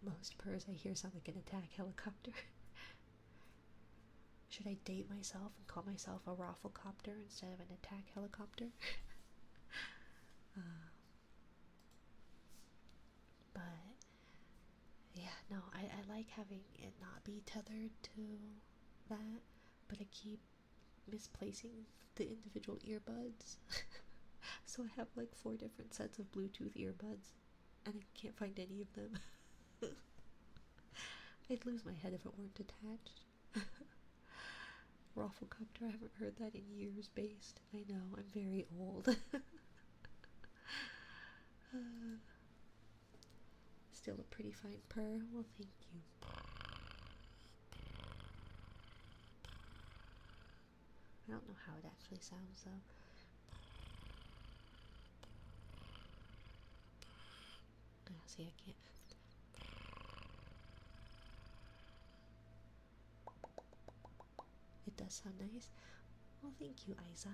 Most purrs I hear sound like an attack helicopter. Should I date myself and call myself a Rafflecopter instead of an attack helicopter? But yeah, no, I like having it not be tethered to that, but I keep misplacing the individual earbuds. So I have like 4 different sets of Bluetooth earbuds and I can't find any of them. I'd lose my head if it weren't attached. Rafflecopter, I haven't heard that in years, based. I know, I'm very old. Still a pretty fine purr. Well, thank you. I don't know how it actually sounds though. Yeah, see, I can't. It does sound nice. Well, thank you, Isa.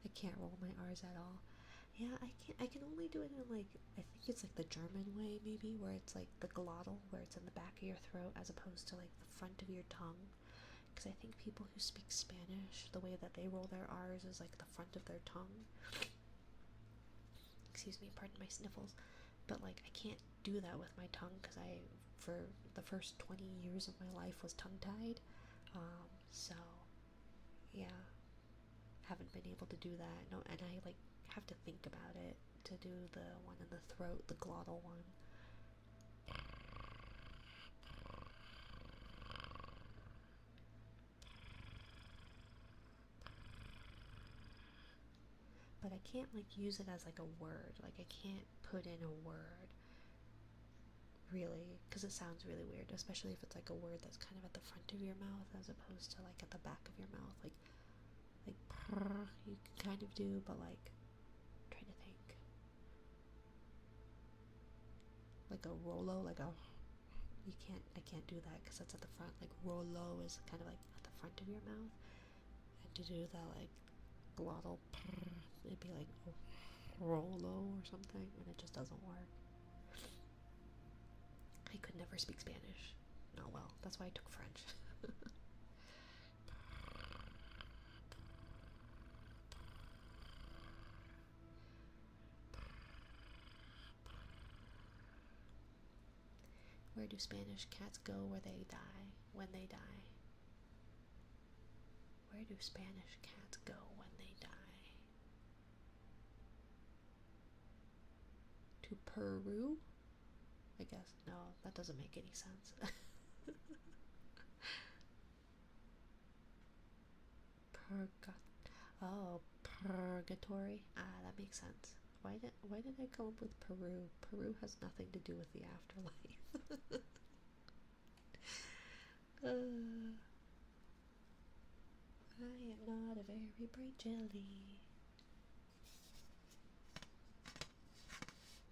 I can't roll my R's at all. Yeah, I can only do it in like, I think it's like the German way maybe, where it's like the glottal, where it's in the back of your throat as opposed to like the front of your tongue. Because I think people who speak Spanish, the way that they roll their R's is like the front of their tongue. Excuse me, pardon my sniffles. But like, I can't do that with my tongue because for the first 20 years of my life was tongue-tied. So, yeah, haven't been able to do that. No, and I like have to think about it to do the one in the throat, the glottal one. But I can't like use it as like a word. Like I can't put in a word really, because it sounds really weird, especially if it's like a word that's kind of at the front of your mouth as opposed to like at the back of your mouth. Like purr, you can kind of do, but like, try to think. like a Rolo, like a, I can't do that because that's at the front. Like Rolo is kind of like at the front of your mouth, and to do that like glottal, it'd be like Rolo or something, and it just doesn't work. I could never speak Spanish. Not well. That's why I took French. Where do Spanish cats go where they die? When they die? Where do Spanish cats go when they die? To Peru? I guess. No, that doesn't make any sense. Purgatory. Ah, that makes sense. Why did I come up with Peru? Peru has nothing to do with the afterlife. I am not a very bright jelly.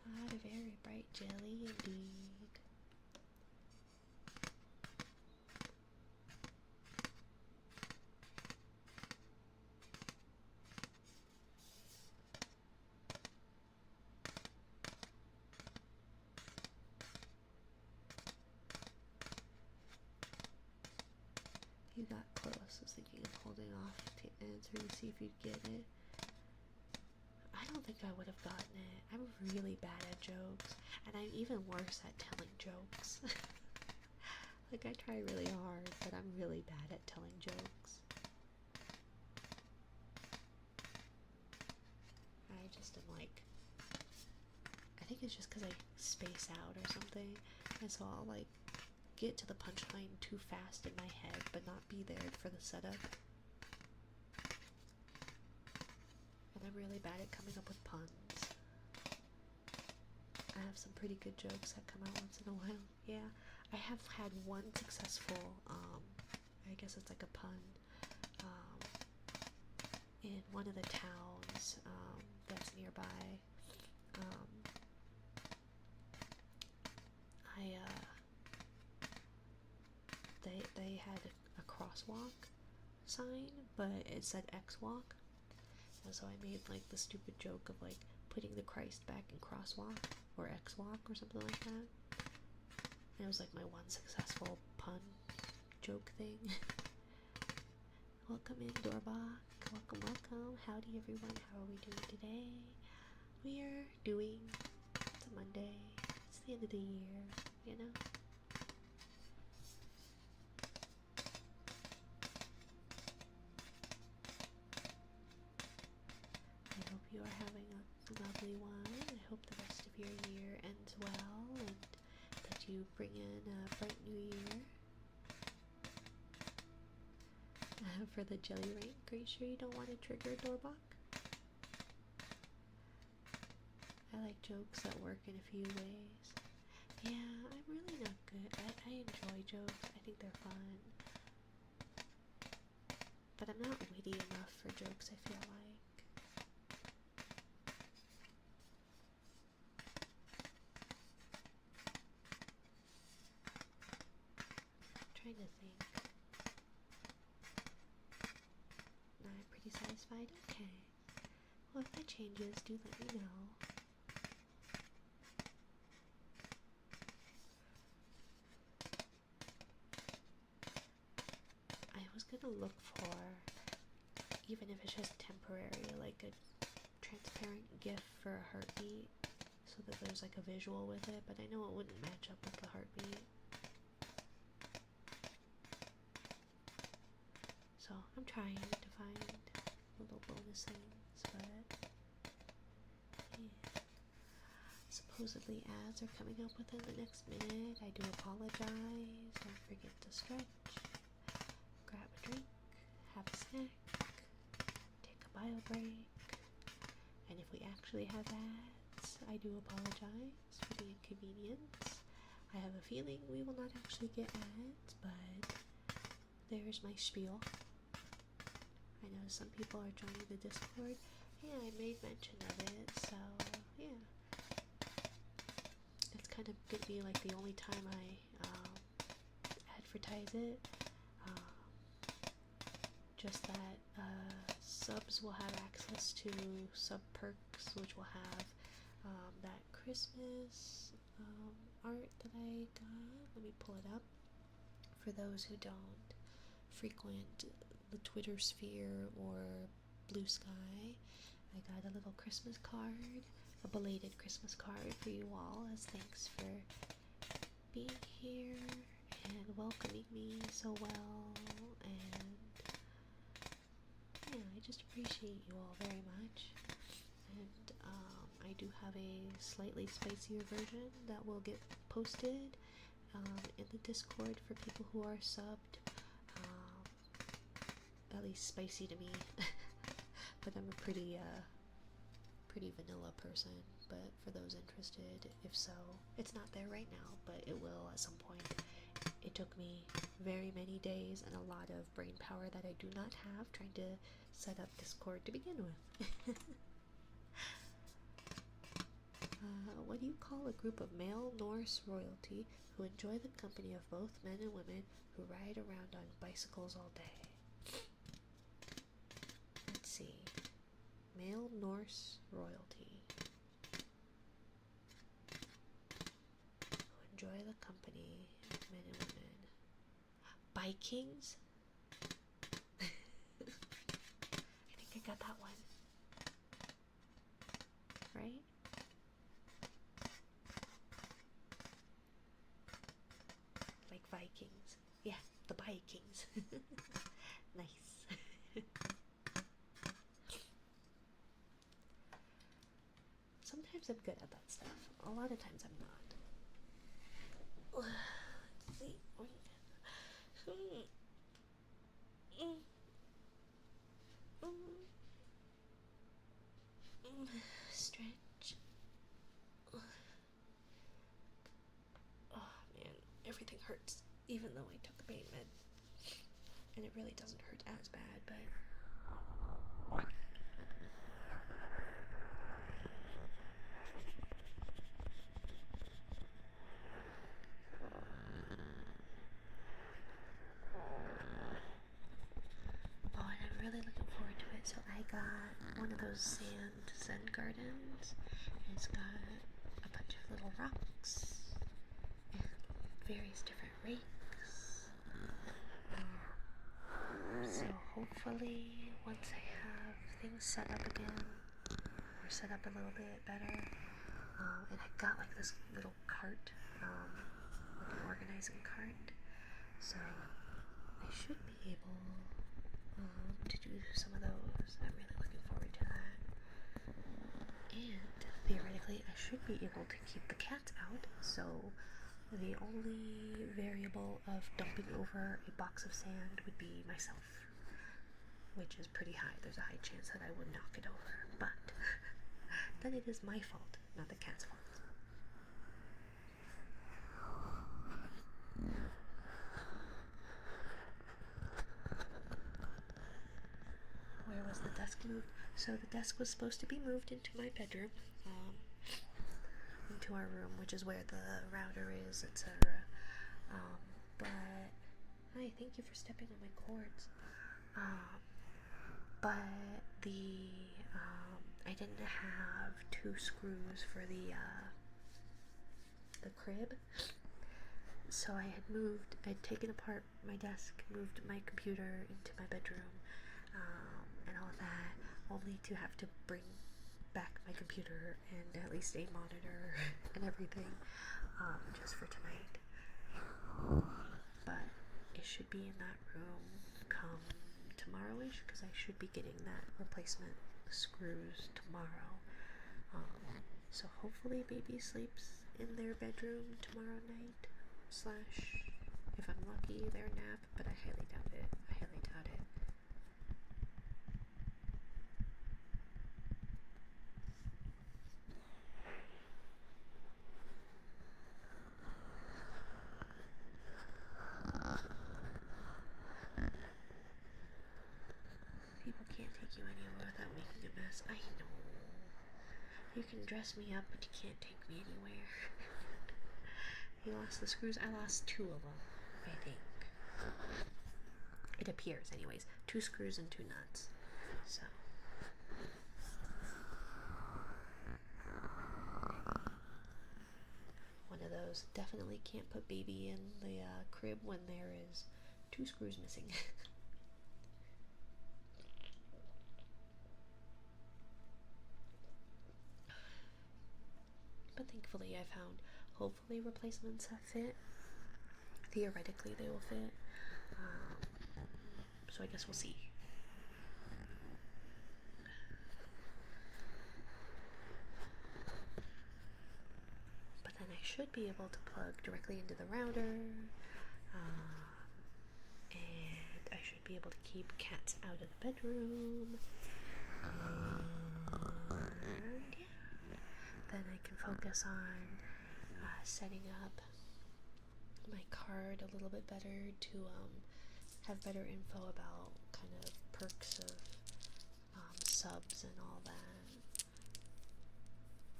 Not a very bright jelly indeed. You got close. I was thinking of holding off to answer to see if you'd get it. I don't think I would have gotten it. I'm really bad at jokes, and I'm even worse at telling jokes. Like, I try really hard, but I'm really bad at telling jokes. I just am like, I think it's just because I space out or something, and so I'll like get to the punchline too fast in my head, but not be there for the setup. And I'm really bad at coming up with puns. I have some pretty good jokes that come out once in a while. Yeah, I have had one successful, I guess it's like a pun, in one of the towns, that's nearby. They had a crosswalk sign, but it said X walk, and so I made like the stupid joke of like putting the Christ back in crosswalk or X walk or something like that. And it was like my one successful pun joke thing. Welcome in, Dorbach. Welcome, welcome. Howdy, everyone. How are we doing today? We are doing. It's a Monday. It's the end of the year, you know. I hope you are having a lovely one. I hope the rest of your year ends well and that you bring in a bright new year. For the jelly rank, are you sure you don't want to trigger Dorbach? I like jokes that work in a few ways. Yeah, I'm really not good. I enjoy jokes. I think they're fun. But I'm not witty enough for jokes, I feel like. I'm trying to think. Nah, I'm pretty satisfied. Okay. Well, if that changes, do let me know. I was gonna look for, even if it's just temporary, like a transparent GIF for a heartbeat, so that there's like a visual with it, but I know it wouldn't match up with the heartbeat. So I'm trying to find little bonus things, but yeah. Supposedly ads are coming up within the next minute. I do apologize. Don't forget to stretch, grab a drink, have a snack, take a bio break, and if we actually have ads, I do apologize for the inconvenience. I have a feeling we will not actually get ads, but there's my spiel. I know some people are joining the Discord. Yeah, I made mention of it, so yeah. It's kind of gonna be like the only time I advertise it. Just that subs will have access to sub perks, which will have that Christmas art that I got. Let me pull it up. For those who don't frequent the Twitter sphere or Blue Sky, I got a little Christmas card, a belated Christmas card for you all as thanks for being here and welcoming me so well, and yeah, I just appreciate you all very much. And I do have a slightly spicier version that will get posted in the Discord for people who are subbed. At least spicy to me. But I'm a pretty vanilla person. But for those interested, if so, it's not there right now, but it will at some point. It took me very many days and a lot of brain power that I do not have trying to set up Discord to begin with. What do you call a group of male Norse royalty who enjoy the company of both men and women who ride around on bicycles all day? Let's see. Male Norse royalty who enjoy the company of men and women. Vikings? I think I got that one. Right? Like Vikings. Yeah, the Vikings. Nice. Sometimes I'm good at that stuff. A lot of times I'm not. Let's see. Stretch. Oh man, everything hurts. Even though I took a pain med. And it really doesn't hurt as bad, but oh, and I'm really looking forward to it. So I got one of those Zen gardens. And it's got a bunch of little rocks and various different rakes. So hopefully once I have things set up again, or set up a little bit better, and I got like this little cart, like an organizing cart, so I should be able to do some of those. I'm really looking forward to that. And theoretically I should be able to keep the cats out, so the only variable of dumping over a box of sand would be myself, which is pretty high. There's a high chance that I would knock it over, but then it is my fault, not the cat's fault. Where was the desk moved? So the desk was supposed to be moved into my bedroom, into our room, which is where the router is, etc. But hi, thank you for stepping on my cords. But I didn't have 2 screws for the crib, so I'd taken apart my desk, moved my computer into my bedroom, and all of that, only to have to bring back my computer and at least a monitor and everything, just for tonight. But it should be in that room come tomorrow-ish, because I should be getting that replacement screws tomorrow. So hopefully baby sleeps in their bedroom tomorrow night, / if I'm lucky, their nap, but I highly doubt it. People can't take you anywhere without making a mess. I know. You can dress me up, but you can't take me anywhere. He lost the screws. I lost 2 of them, I think. It appears, anyways. 2 screws and 2 nuts. So. One of those. Definitely can't put baby in the crib when there is 2 screws missing. But thankfully I found, hopefully, replacements that fit. Theoretically they will fit. So I guess we'll see. But then I should be able to plug directly into the router. And I should be able to keep cats out of the bedroom. And yeah. Then I can focus on setting up my card a little bit better to have better info about kind of perks of subs and all that.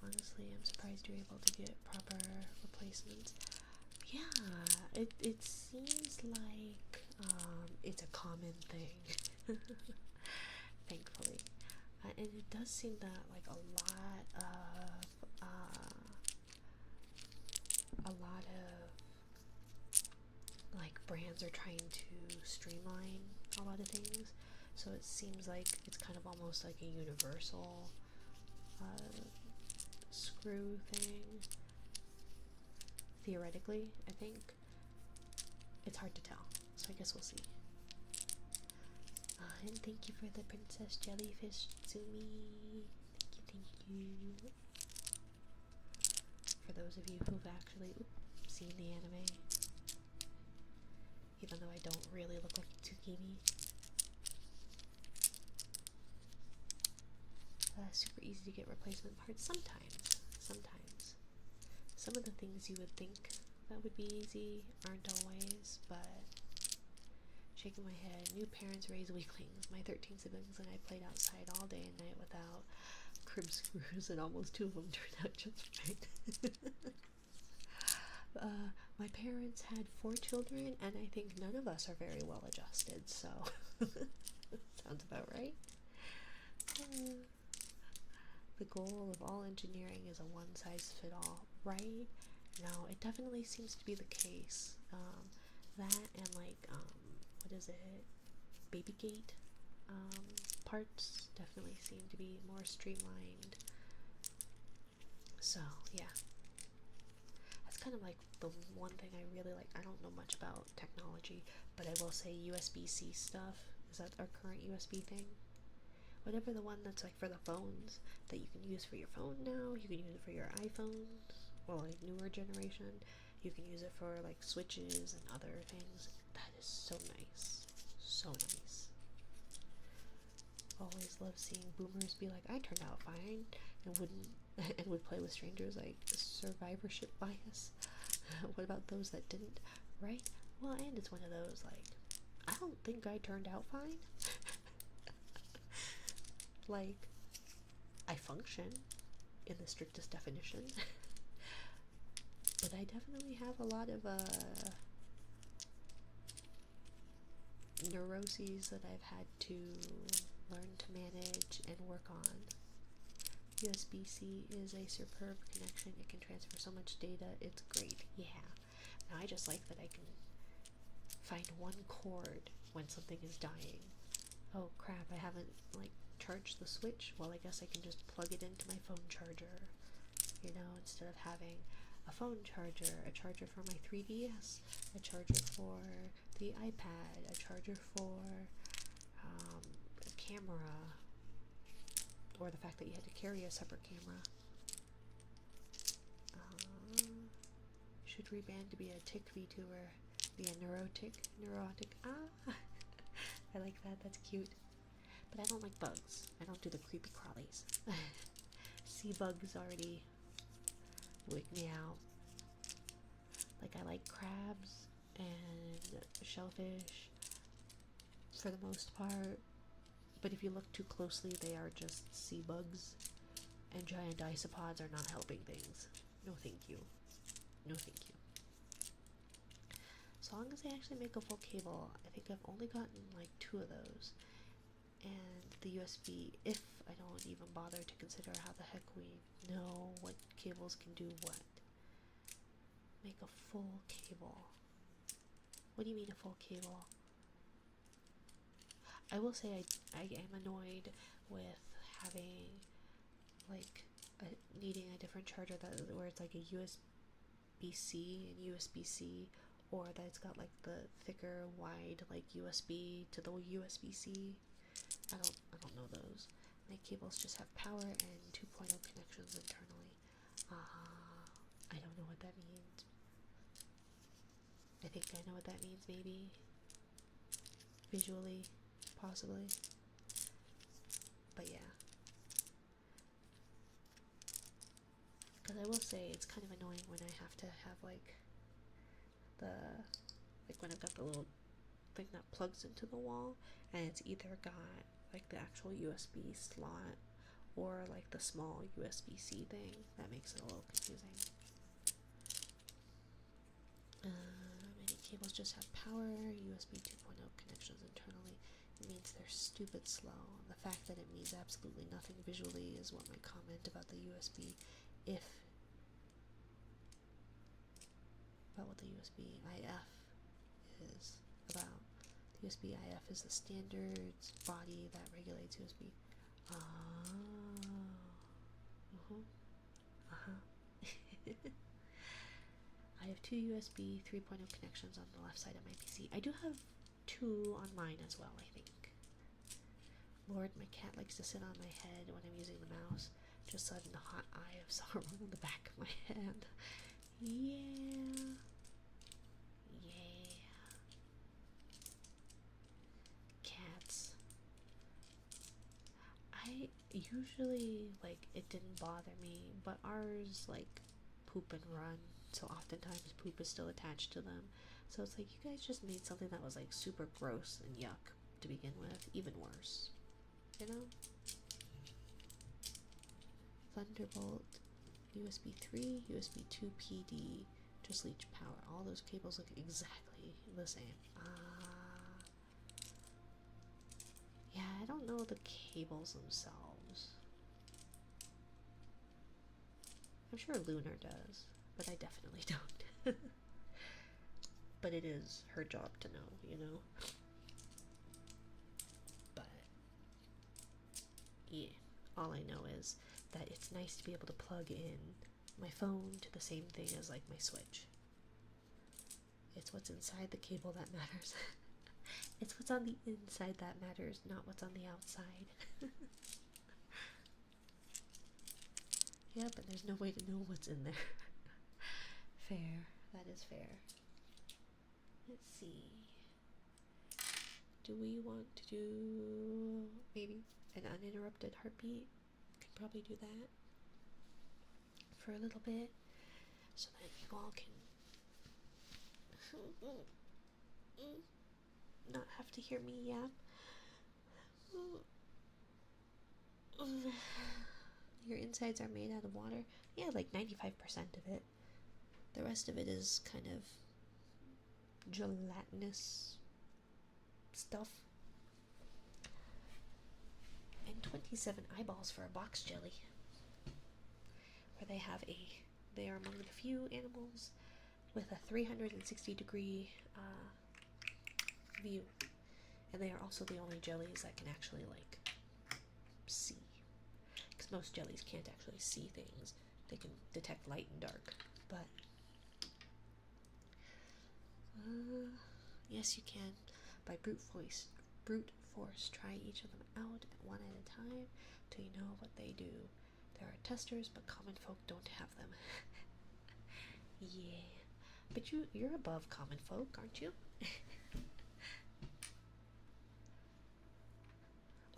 Honestly, I'm surprised you're able to get proper replacements. Yeah, it seems like it's a common thing, thankfully. And it does seem that like a lot of like brands are trying to streamline a lot of things. So it seems like it's kind of almost like a universal screw thing. Theoretically, I think. It's hard to tell, so I guess we'll see. And thank you for the Princess Jellyfish, Tsumi. Thank you. For those of you who've actually seen the anime, even though I don't really look like Tsukimi. Super easy to get replacement parts sometimes. Some of the things you would think that would be easy aren't always, but shaking my head. New parents raise weaklings. My 13 siblings and I played outside all day and night without crib screws, and almost 2 of them turned out just fine. My parents had 4 children, and I think none of us are very well adjusted, so sounds about right. The goal of all engineering is a one-size-fit-all, right? No, it definitely seems to be the case. That and like, what is it? Babygate parts definitely seem to be more streamlined. So, yeah. That's kind of like the one thing I really like. I don't know much about technology, but I will say USB-C stuff. Is that our current USB thing? Whatever the one that's like for the phones that you can use for your phone now, you can use it for your iPhones, or like newer generation. You can use it for like switches and other things. That is so nice. So nice. Always love seeing boomers be like, I turned out fine, and would play with strangers, like survivorship bias. What about those that didn't? Right? Well, and it's one of those like, I don't think I turned out fine. Like, I function in the strictest definition, but I definitely have a lot of neuroses that I've had to learn to manage and work on. USB-C is a superb connection. It can transfer so much data. It's great. Yeah. Now I just like that I can find one cord when something is dying. Oh crap, I haven't like charged the switch. Well, I guess I can just plug it into my phone charger. You know, instead of having a phone charger, a charger for my 3DS, a charger for the iPad, a charger for a camera, or the fact that you had to carry a separate camera. Should rebrand to be a tick VTuber, be a neurotic. Ah, I like that. That's cute. But I don't like bugs. I don't do the creepy crawlies. Sea bugs already wig me out. Like, I like crabs and shellfish for the most part, but if you look too closely, they are just sea bugs, and giant isopods are not helping things. No thank you. No thank you. as long as they actually make a full cable. I think I've only gotten like 2 of those. And the USB, if I don't even bother to consider how the heck we know what cables can do what. Make a full cable. What do you mean a full cable? I will say I am annoyed with having like needing a different charger where it's like a USB-C and USB-C, or that it's got like the thicker wide like USB to the USB-C. I don't know those. My cables just have power and 2.0 connections internally. I don't know what that means. I think I know what that means, maybe. Visually, possibly. But yeah. Because I will say it's kind of annoying when I have to have like when I've got the little thing that plugs into the wall, and it's either got like the actual USB slot or like the small USB-C thing. That makes it a little confusing. Many cables just have power, USB 2.0 connections internally. It means they're stupid slow. The fact that it means absolutely nothing visually is what my comment about the USB, about what the USB IF is about. The USB IF is the standards body that regulates USB. I have 2 USB 3.0 connections on the left side of my PC. I do have 2 on mine as well, I think. Lord, my cat likes to sit on my head when I'm using the mouse. Just sudden hot eye of sorrow on the back of my hand. Yeah. Cats. I usually, like, it didn't bother me, but ours, like, poop and run, so oftentimes poop is still attached to them. So it's like, you guys just made something that was, like, super gross and yuck to begin with, even worse. You know? Thunderbolt, USB 3, USB 2 PD, just leech power. All those cables look exactly the same. Yeah, I don't know the cables themselves. I'm sure Lunar does, but I definitely don't. But it is her job to know, you know? But yeah, all I know is that it's nice to be able to plug in my phone to the same thing as like my Switch. It's what's inside the cable that matters. It's what's on the inside that matters, not what's on the outside. Yeah, but there's no way to know what's in there. Fair. That is fair. Let's see. Do we want to do maybe an uninterrupted heartbeat? Could probably do that for a little bit so that you all can not have to hear me yap. Your insides are made out of water? Yeah, like 95% of it. The rest of it is kind of gelatinous stuff. And 27 eyeballs for a box jelly. Where they are among the few animals with a 360-degree view. And they are also the only jellies that can actually, like, see. Because most jellies can't actually see things. They can detect light and dark. But yes, you can. By brute force, try each of them out one at a time till you know what they do. There are testers, but common folk don't have them. Yeah. But you're above common folk, aren't you?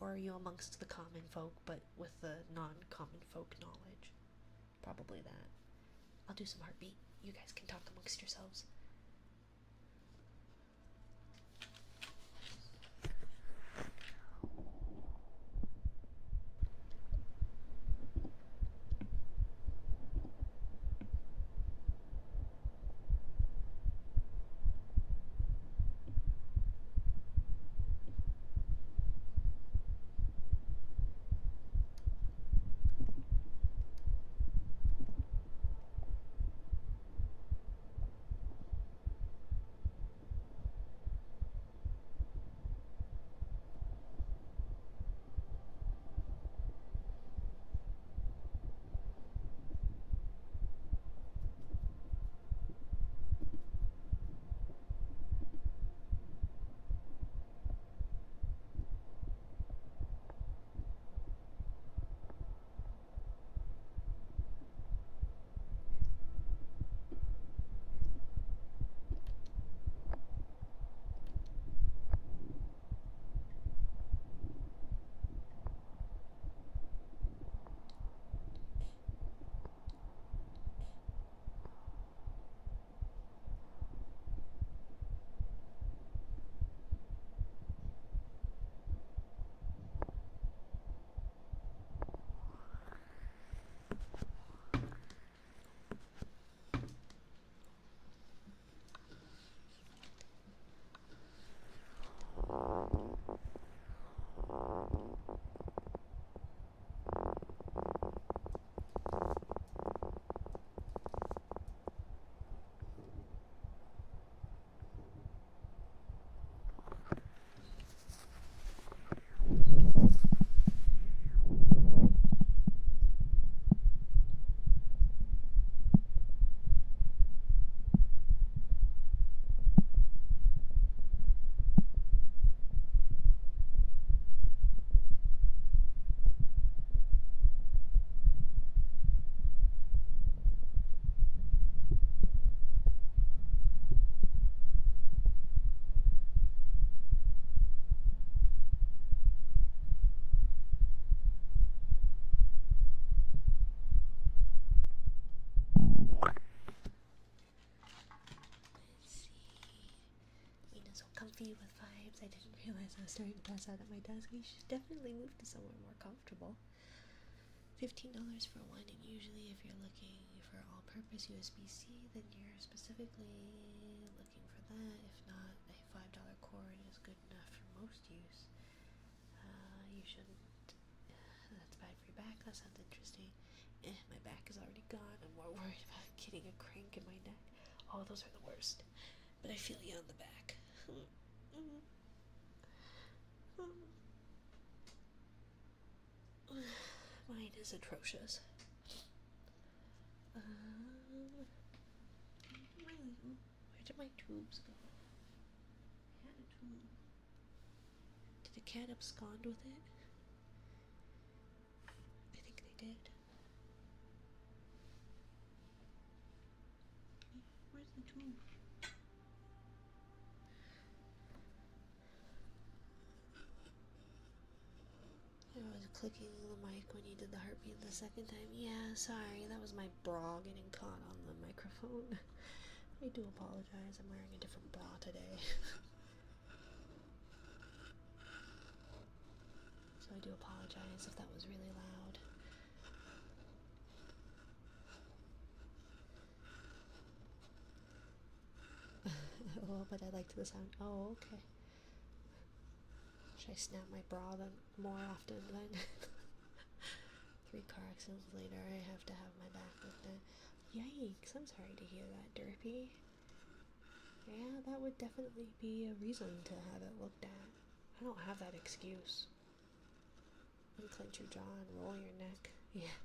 Or are you amongst the common folk, but with the non-common folk knowledge? Probably that. I'll do some heartbeat. You guys can talk amongst yourselves. I didn't realize I was starting to pass out at my desk. You should definitely move to somewhere more comfortable. $15 for one, and usually if you're looking for all-purpose USB-C, then you're specifically looking for that. If not, a $5 cord is good enough for most use. You shouldn't. That's bad for your back. That sounds interesting. My back is already gone. I'm more worried about getting a crank in my neck. Oh, those are the worst. But I feel you on the back. Mine is atrocious. Where did my tubes go? I had a tube. Did the cat abscond with it? I think they did. Where's the tube? I was clicking the mic when you did the heartbeat the second time. Yeah, sorry, that was my bra getting caught on the microphone. I do apologize. I'm wearing a different bra today. So I do apologize if that was really loud. Oh, but I liked the sound. Oh, okay. Should I snap my bra then more often then? 3 car accidents later, I have to have my back looked at. Yikes, I'm sorry to hear that, Derpy. Yeah, that would definitely be a reason to have it looked at. I don't have that excuse. Unclench your jaw and roll your neck. Yeah.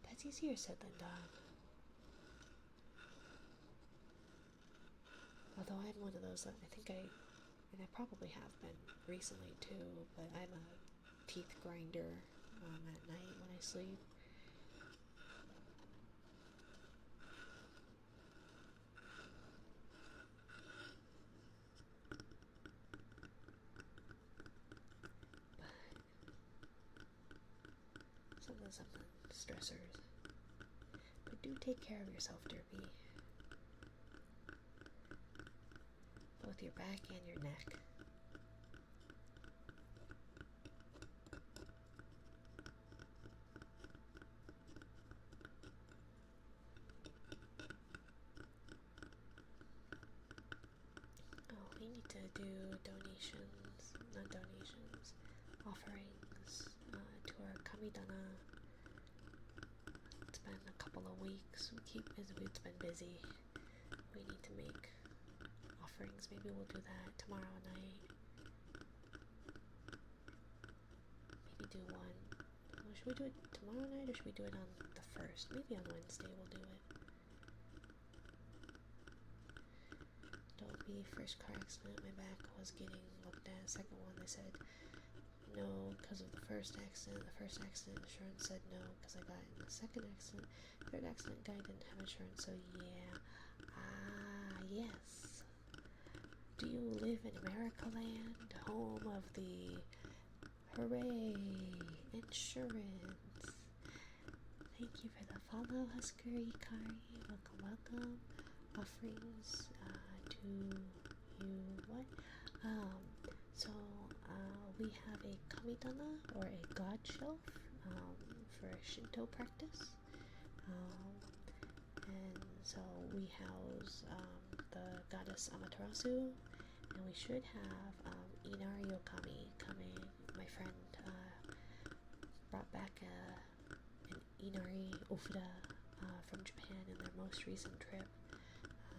That's easier said than done. Although I'm one of those that and I probably have been recently too, but I'm a teeth grinder at night when I sleep. Something stressors. But do take care of yourself, Derpy. Both your back and your neck. Oh, we need to do offerings to our Kamidana. It's been a couple of weeks. It's been busy. We need to make offerings. Maybe we'll do that tomorrow night. Maybe do one. Well, should we do it tomorrow night or should we do it on the 1st? Maybe on Wednesday we'll do it. Dolby, first car accident, my back was getting looked at. Second one, they said no because of the first accident. The first accident insurance said no because I got in the second accident. Third accident guy didn't have insurance, so yeah. Yes. Do you live in America Land, home of the hooray insurance? Thank you for the follow, Husker Ikari. Welcome. Offerings to you. What? We have a kamidana or a god shelf for Shinto practice. And so we house the goddess Amaterasu, and we should have Inari Okami coming. My friend brought back an Inari Ofuda from Japan in their most recent trip.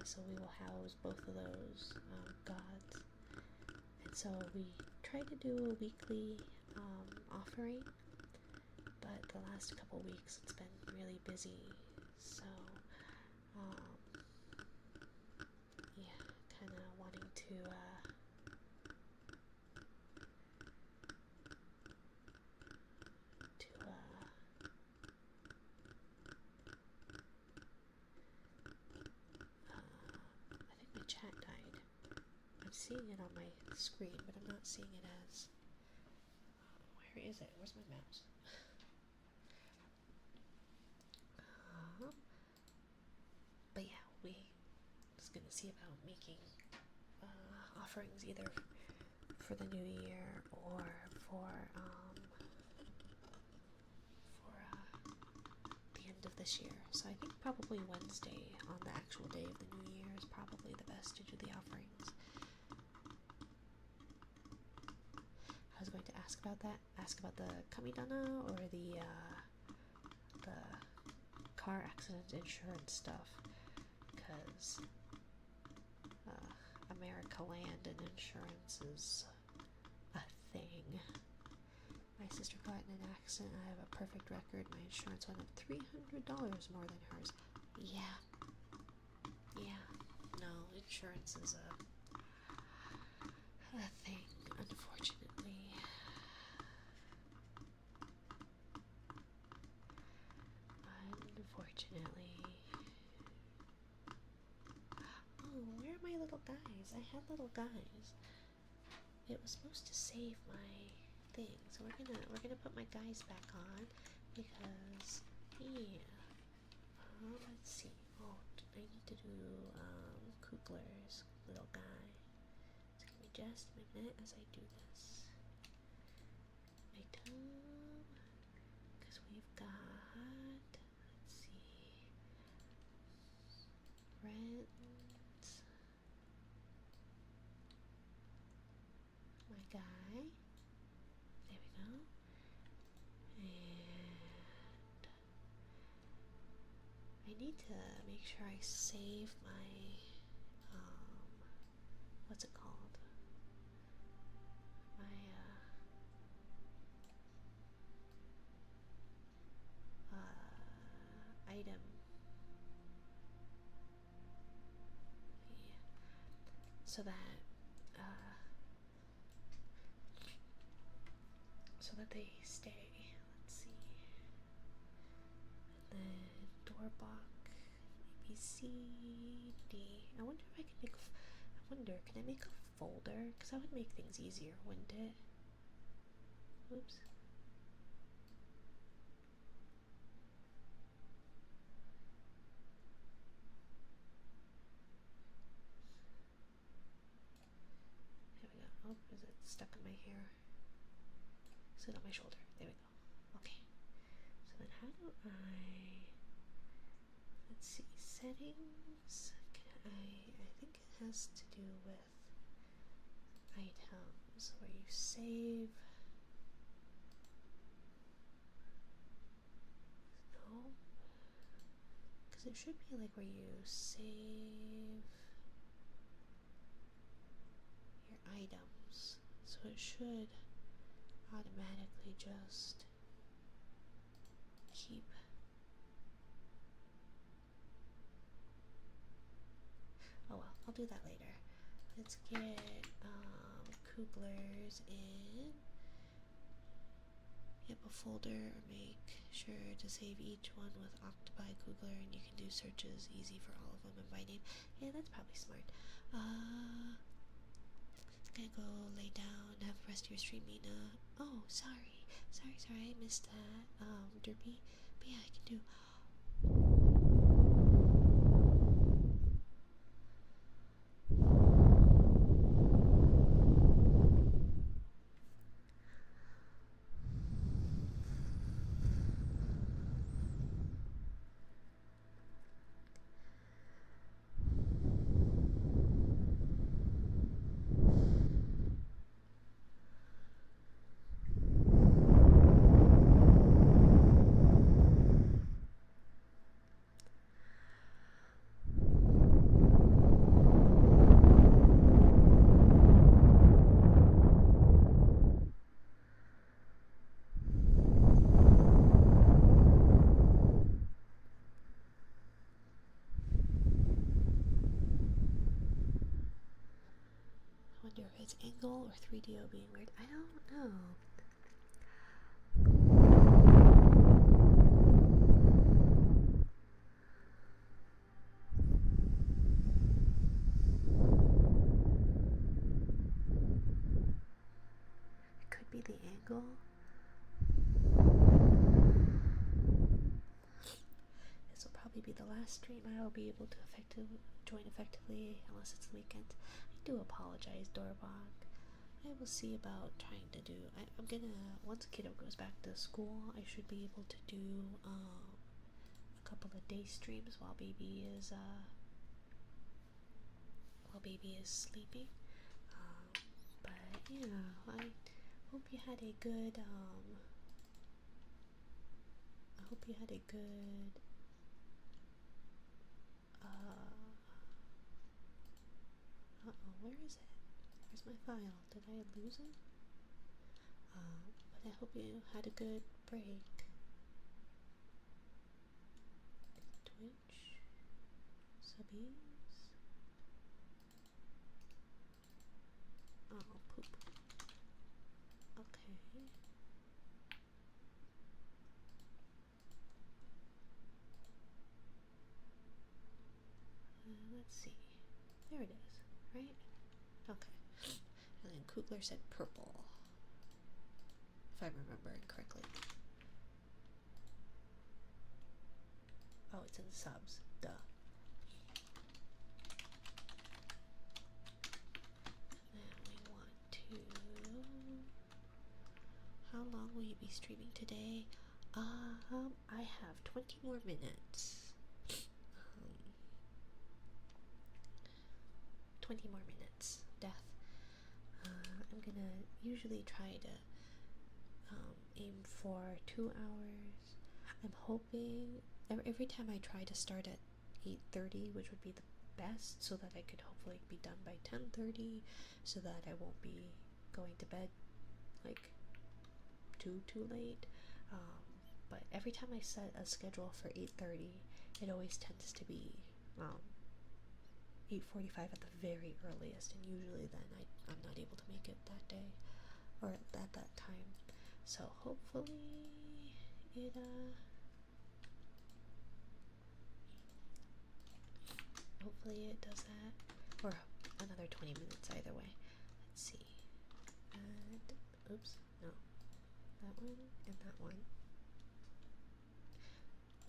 So we will house both of those gods. And so we try to do a weekly offering, but the last couple weeks it's been really busy. So yeah, kind of wanting to I think my chat died. I'm seeing it on my screen, but I'm not seeing it as... Where is it? Where's my mouse? But yeah, we just gonna see about making offerings either for the new year or for the end of this year. So I think probably Wednesday on the actual day of the new year is probably the best to do the offerings. I was going to ask about that. Ask about the kamidana or the car accident insurance stuff, because America Land and insurance is a thing. My sister got in an accident. I have a perfect record. My insurance went up $300 more than hers. Yeah. No, insurance is a thing, unfortunately. Oh, where are my little guys? I had little guys. It was supposed to save my thing, so we're gonna put my guys back on because let's see. Oh, I need to do Kugler's little guy. So give me just a minute as I do this. Item, because we've got, let's see, rent, my guy. There we go. And I need to make sure I save my what's it called? My item. Yeah. So that they stay. Let's see. And then Doorbok, ABC, D. I wonder if I can make. Can I make a folder? Because that would make things easier, wouldn't it? Oops. There we go. Oh, is it stuck in my hair? Sit on my shoulder. There we go. Okay. So then how do I... Let's see. Settings. I think it has to do with items where you save. No. Because it should be like where you save your items. So it should automatically just keep. Oh well, I'll do that later. Let's get Kugler's in. Yep, a folder, or make sure to save each one with Octopi Kugler, and you can do searches easy for all of them and by name. Yeah, that's probably smart. Gonna go lay down, have the rest of your stream, Mina. Oh, sorry, I missed that, Derpy. But yeah, I can do. I wonder if it's angle or 3DO being weird. I don't know. It could be the angle. This will probably be the last stream I will be able to join effectively unless it's the weekend. I do apologize, Doorbok. I will see about trying to do. I'm gonna, once kiddo goes back to school, I should be able to do a couple of day streams while baby is sleeping. But yeah, I hope you had a good I hope you had a good where is it? Where's my file? Did I lose it? But I hope you had a good break. Twitch subbies. Oh, poop. Okay. Let's see. There it is, right? Okay. And then Kugler said purple, if I'm remembering correctly. Oh, it's in subs. Duh. And we want to... How long will you be streaming today? I have 20 more minutes. 20 more minutes. Death. I'm gonna usually try to aim for 2 hours. I'm hoping every time I try to start at 8:30, which would be the best, so that I could hopefully be done by 10:30, so that I won't be going to bed like too late. But every time I set a schedule for 8:30, it always tends to be 8:45 at the very earliest, and usually then I'm not able to make it that day or at that time. So hopefully it does that, or another 20 minutes either way. Let's see. And oops, no, that one and that one.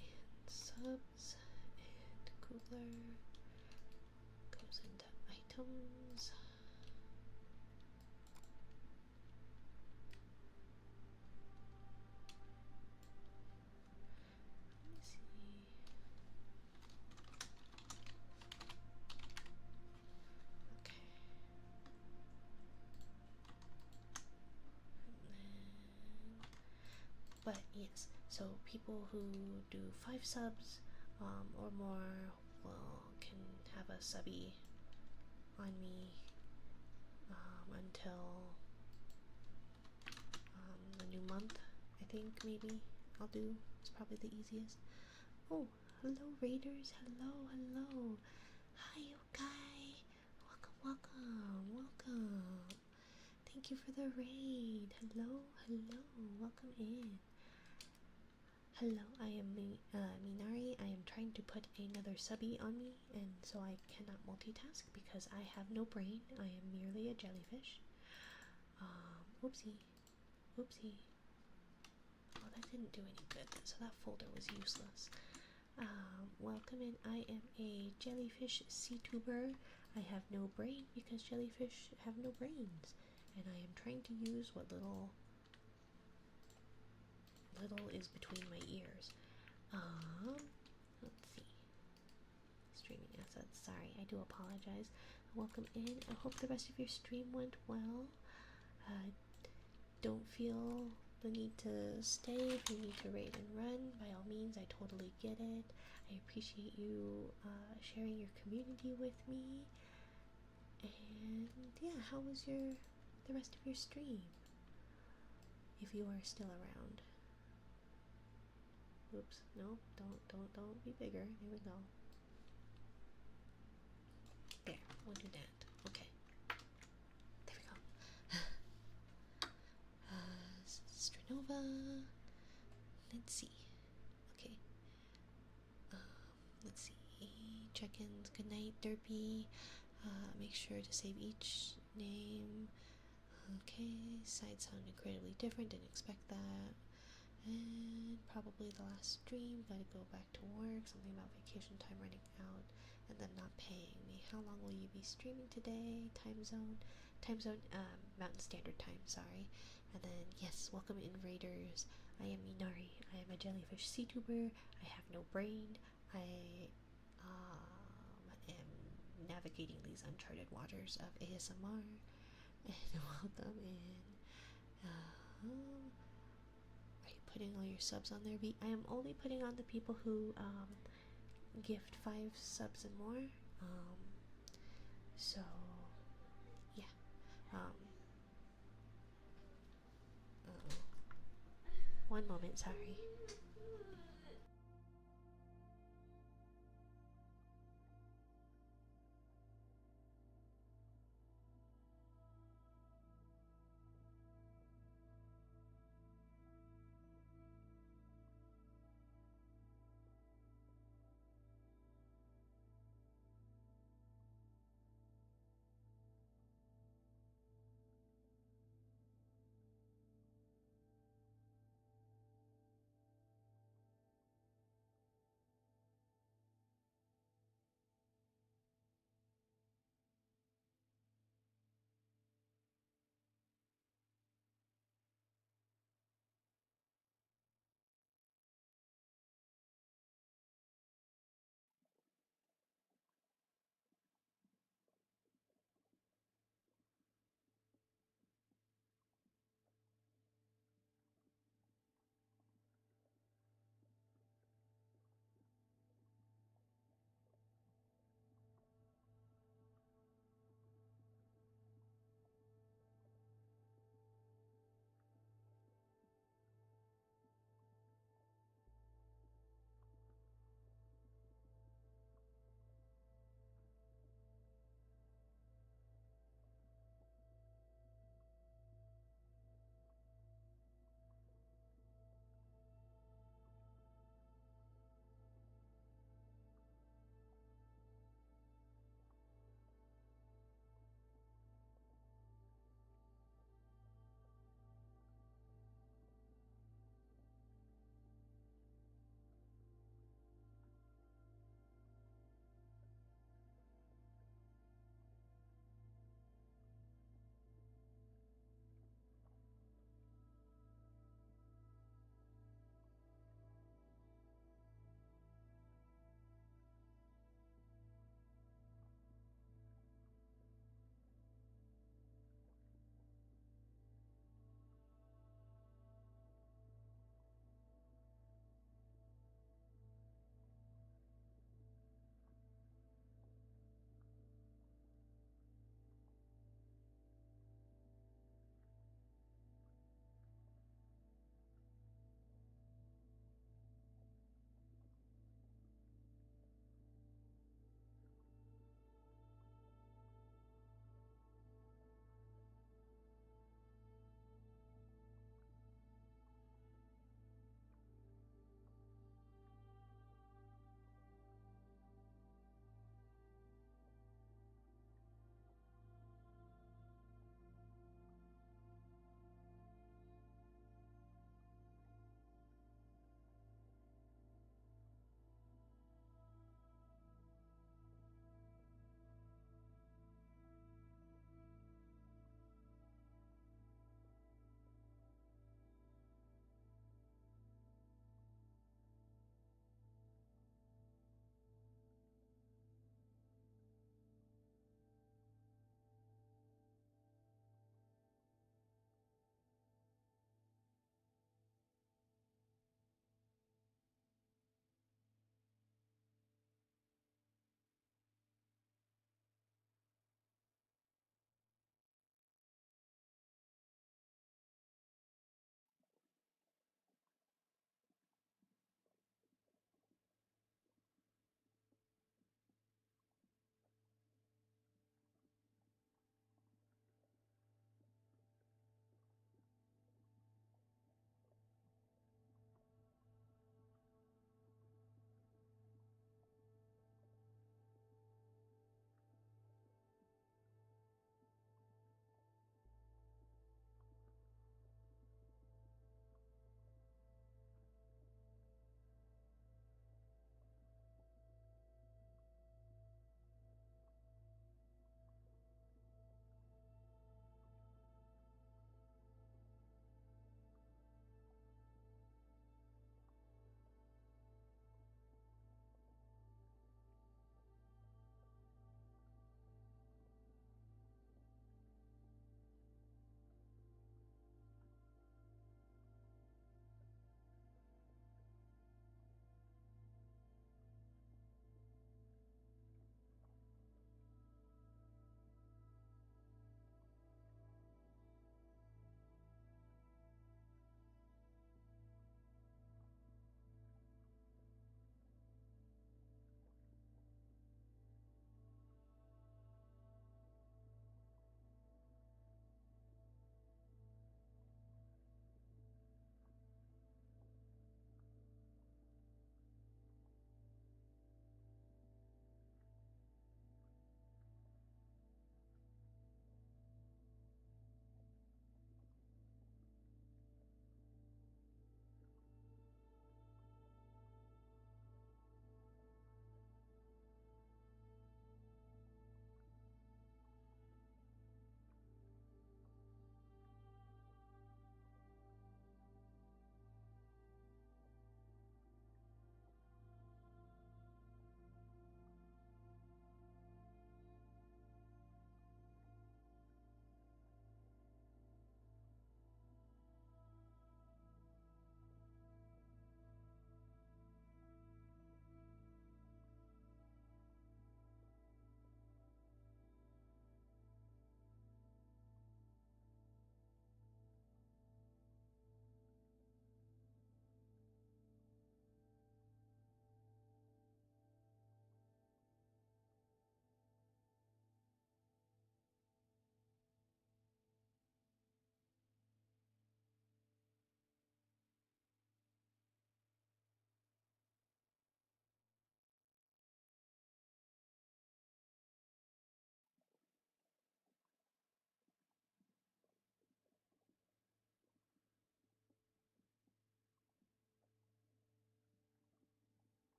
And subs and Kugler goes into items. Let me see. Okay. But yes, so people who do 5 subs or more can have a subby on me until the new month. I think maybe I'll do. It's probably the easiest. Oh, hello Raiders. Hello. Hi, okay. Welcome. Thank you for the raid. Hello. Welcome in. Hello, I am Minari. I am trying to put another subby on me, and so I cannot multitask because I have no brain. I am merely a jellyfish. Oopsie. Oh, that didn't do any good, so that folder was useless. Welcome in. I am a jellyfish CTuber. I have no brain because jellyfish have no brains, and I am trying to use what little is between my ears. Let's see. Streaming assets. Sorry, I do apologize. Welcome in. I hope the rest of your stream went well. Don't feel the need to stay if you need to raid and run. By all means, I totally get it. I appreciate you sharing your community with me. And yeah, how was the rest of your stream? If you are still around. Oops, no, don't be bigger. There we go. There, we'll do that. Okay. There we go. Stranova. Let's see. Okay. Let's see. Check-ins. Good night, Derpy. Make sure to save each name. Okay. Side sound incredibly different. Didn't expect that. And probably the last stream. Gotta go back to work. Something about vacation time running out and then not paying me. How long will you be streaming today? Time zone. time zone, Mountain Standard Time, sorry. And then, yes, welcome invaders. I am Minari. I am a jellyfish sea tuber. I have no brain. I am navigating these uncharted waters of ASMR. And welcome in. Are you putting all your subs on there, V? I am only putting on the people who gift 5 subs and more. So yeah. One moment, sorry.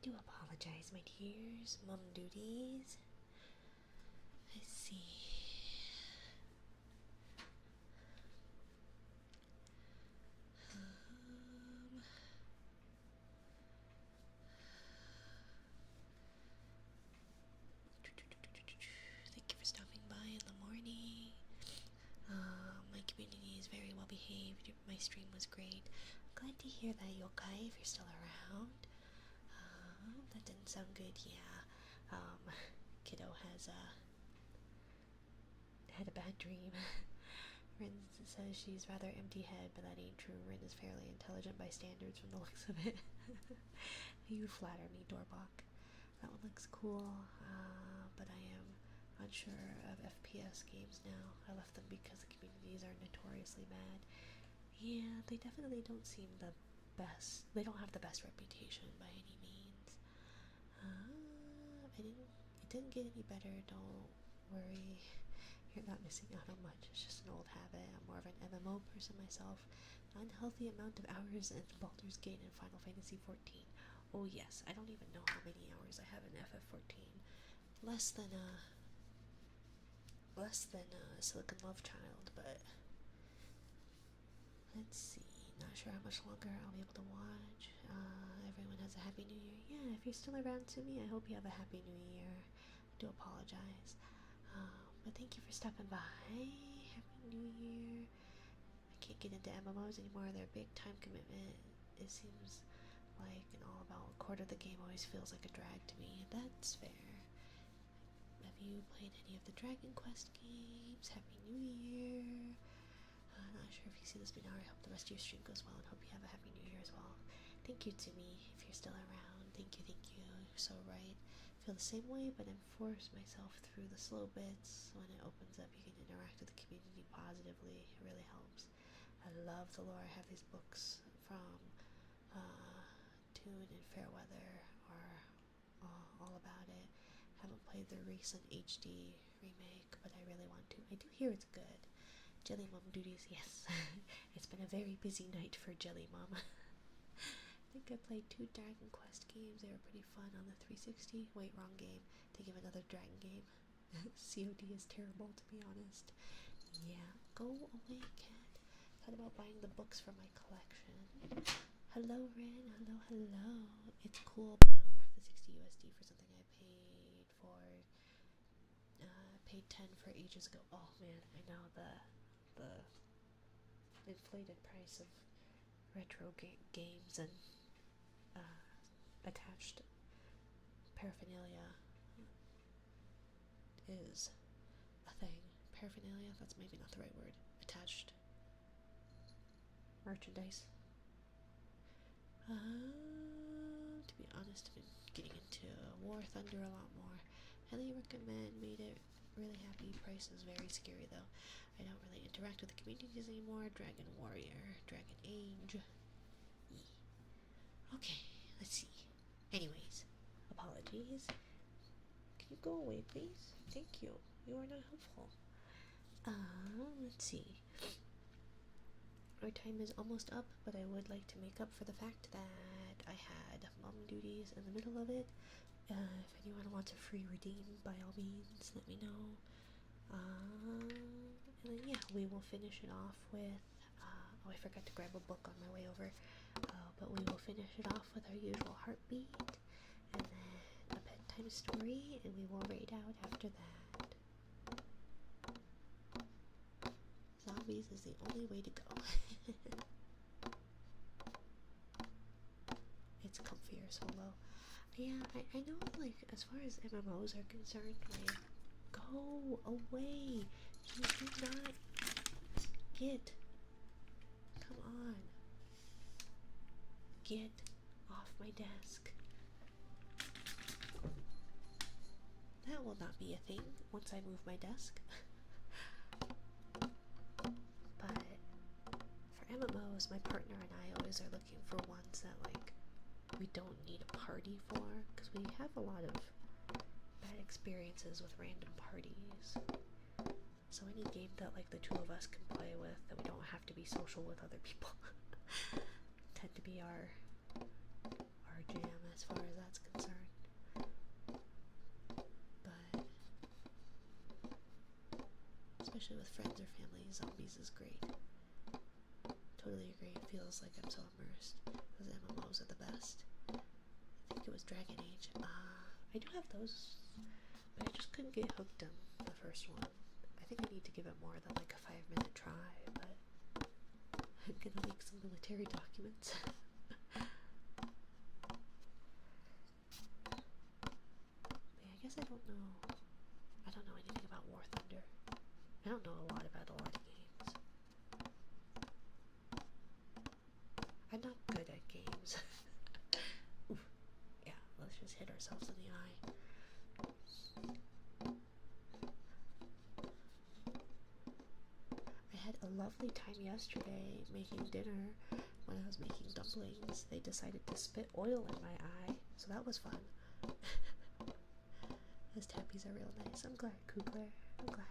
do apologize, my dears. Mom duties. Let's see. Thank you for stopping by in the morning. My community is very well behaved. My stream was great. Glad to hear that, Yokai, if you're still around. That didn't sound good, yeah. Kiddo has had a bad dream. Rin says she's rather empty-head, but that ain't true. Rin is fairly intelligent by standards from the looks of it. You flatter me, Dorbach. That one looks cool, but I am unsure of FPS games now. I left them because the communities are notoriously bad. Yeah, they definitely don't seem the best. They don't have the best reputation by any means. It didn't get any better. Don't worry. You're not missing out on much. It's just an old habit. I'm more of an MMO person myself. Unhealthy amount of hours in Baldur's Gate and Final Fantasy XIV. Oh yes, I don't even know how many hours I have in FF14. Less than Silicon Love Child, but let's see. Not sure how much longer I'll be able to watch. Everyone has a happy new year. Yeah, if you're still around to me, I hope you have a happy new year. I do apologize. But thank you for stopping by. Happy new year. I can't get into MMOs anymore. They're a big time commitment. It seems like an all about quarter of the game always feels like a drag to me. That's fair. Have you played any of the Dragon Quest games? Happy New Year. I'm not sure if you see this but now. I hope the rest of your stream goes well and hope you have a happy new year as well. Thank you to me if you're still around. Thank you. You're so right. Feel the same way, but enforce myself through the slow bits. When it opens up, you can interact with the community positively. It really helps. I love the lore. I have these books from Tune and Fairweather are all about it. Haven't played the recent HD remake, but I really want to. I do hear it's good. Jelly Mom duties, yes. It's been a very busy night for Jelly Mom. I think I played 2 Dragon Quest games. They were pretty fun on the 360. Wait, wrong game. Think of another Dragon game. COD is terrible, to be honest. Yeah, go away, cat. Thought about buying the books for my collection. Hello, Rin. Hello. It's cool, but not worth the 60 USD for something I paid for. Paid 10 for ages ago. Oh man, I know the inflated price of retro games and attached paraphernalia is a thing. Paraphernalia? That's maybe not the right word. Attached merchandise. To be honest, I've been getting into War Thunder a lot more. Highly recommend. Made it really happy. Price is very scary though. I don't really interact with the communities anymore. Dragon Warrior, Dragon Age. Okay, let's see. Anyways, apologies. Can you go away, please? Thank you. You are not helpful. Let's see. Our time is almost up, but I would like to make up for the fact that I had mom duties in the middle of it. If anyone wants a free redeem, by all means, let me know. And then yeah, we will finish it off with, oh, I forgot to grab a book on my way over, but we will finish it off with our usual heartbeat, and then a bedtime story, and we will raid out after that. Zombies is the only way to go. It's comfier solo. Yeah, I know, like, as far as MMOs are concerned, like, go away. You do not get. Come on. Get off my desk. That will not be a thing once I move my desk. But for MMOs, my partner and I always are looking for ones that, like, we don't need a party for, because we have a lot of bad experiences with random parties. So any game that, like, the two of us can play with, that we don't have to be social with other people, tend to be our car jam as far as that's concerned. But especially with friends or family, zombies is great. Totally agree. It feels like I'm so immersed. Those MMOs are the best. I think it was Dragon Age. I do have those, but I just couldn't get hooked on the first one. I think I need to give it more than like a 5-minute try, but I'm gonna make some military documents. But I guess I don't know anything about War Thunder. I don't know a lot about a lot of games. I'm not good at games. Oof. Yeah, let's just hit ourselves in the eye. I had a lovely time yesterday making dinner. When I was making dumplings, they decided to spit oil in my eye, so that was fun. Those tappies are real nice. I'm glad, Kugler. I'm glad.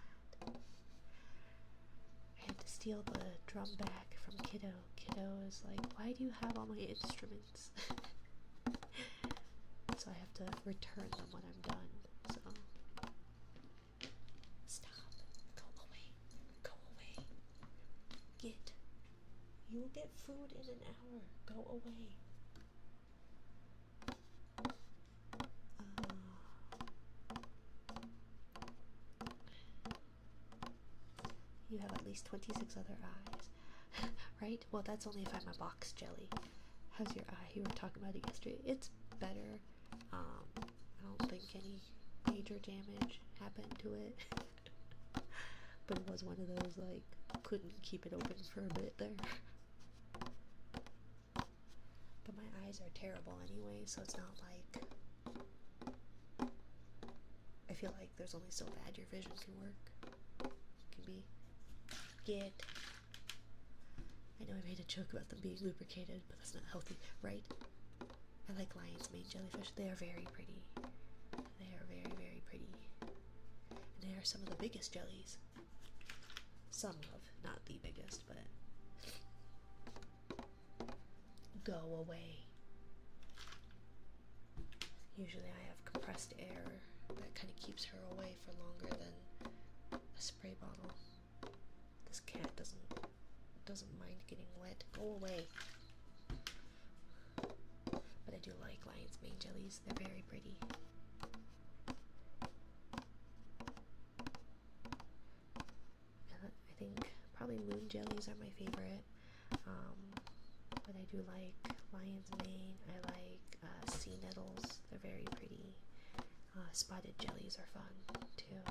I had to steal the drum back from Kiddo. Kiddo is like, why do you have all my instruments? So I have to return them when I'm done. So stop. Go away. Go away. You'll get food in an hour. Go away. You have at least 26 other eyes. Right? Well, that's only if I'm a box jelly. How's your eye? You were talking about it yesterday. It's better. I don't think any major damage happened to it. But it was one of those, like, couldn't keep it open for a bit there. But my eyes are terrible anyway, so it's not like... I feel like there's only so bad your vision can work. Can be. I know I made a joke about them being lubricated, but that's not healthy, right? I like lion's mane jellyfish. They are very pretty. They are very, very pretty. And they are some of the biggest jellies. Some of, not the biggest, but... Go away. Usually I have compressed air that kind of keeps her away for longer than a spray bottle. This cat doesn't mind getting wet. Go away. But I do like lion's mane jellies. They're very pretty. And I think probably moon jellies are my favorite. But I do like lion's mane. I like sea nettles. They're very pretty. Spotted jellies are fun too.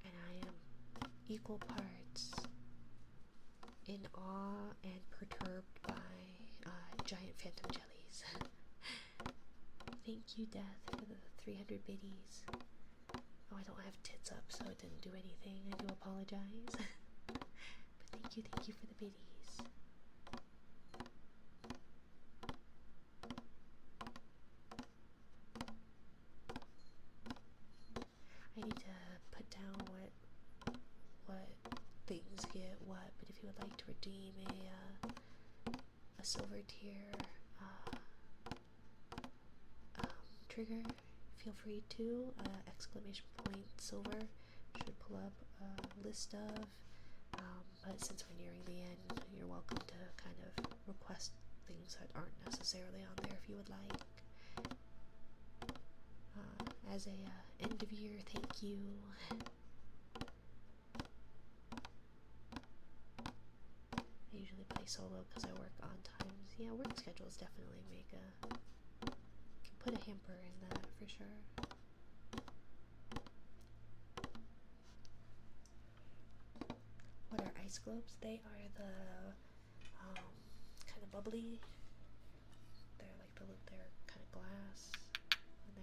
And I am equal parts in awe and perturbed by giant phantom jellies. Thank you, Death, for the 300 biddies. Oh, I don't have tits up, so it didn't do anything. I do apologize. But thank you for the biddies. I need to put down what things get what, but if you would like to redeem a silver tier trigger, feel free to. Exclamation point silver should pull up a list of, but since we're nearing the end, you're welcome to kind of request things that aren't necessarily on there if you would like. As a end of year thank you. I usually play solo because I work on times. Yeah, work schedules definitely can put a hamper in that for sure. What are ice globes? They are the kind of bubbly. They're like they're kind of glass. And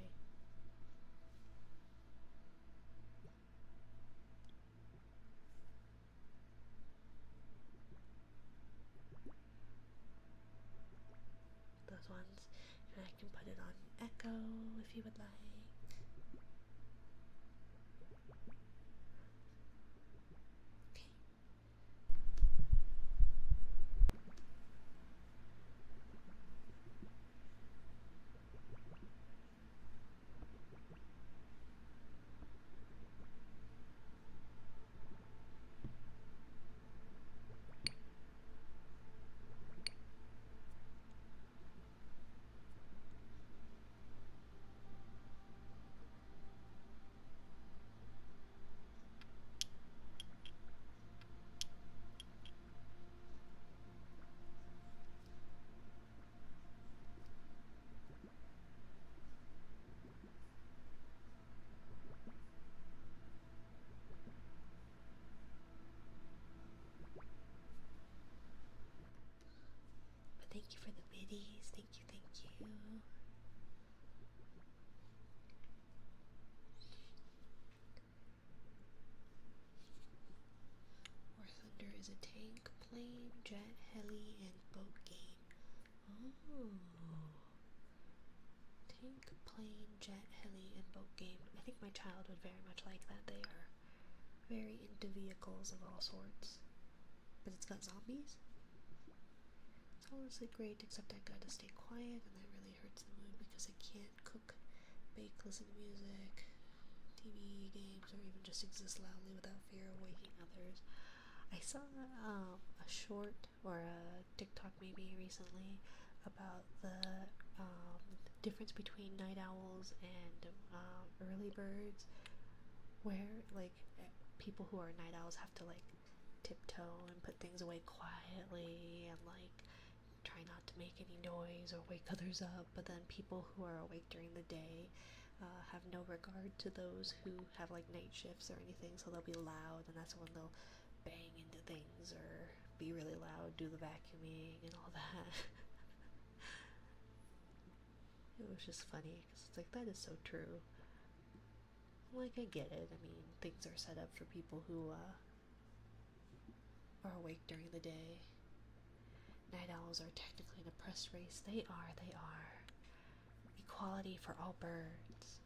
those ones, and I can put it on echo if you would like. is a tank, plane, jet, heli, and boat game. Oh. Tank, plane, jet, heli, and boat game. I think my child would very much like that. They are very into vehicles of all sorts. But it's got zombies? It's honestly great, except I gotta stay quiet, and that really hurts the mood because I can't cook, bake, listen to music, TV, games, or even just exist loudly without fear of waking others. I saw a short or a TikTok maybe recently about the difference between night owls and early birds, where like people who are night owls have to like tiptoe and put things away quietly and like try not to make any noise or wake others up, but then people who are awake during the day have no regard to those who have like night shifts or anything, so they'll be loud, and that's when they'll bang into things or be really loud, do the vacuuming and all that. It was just funny because it's like, that is so true. Like, I get it. I mean, things are set up for people who are awake during the day. Night owls are technically an oppressed race. They are. Equality for all birds.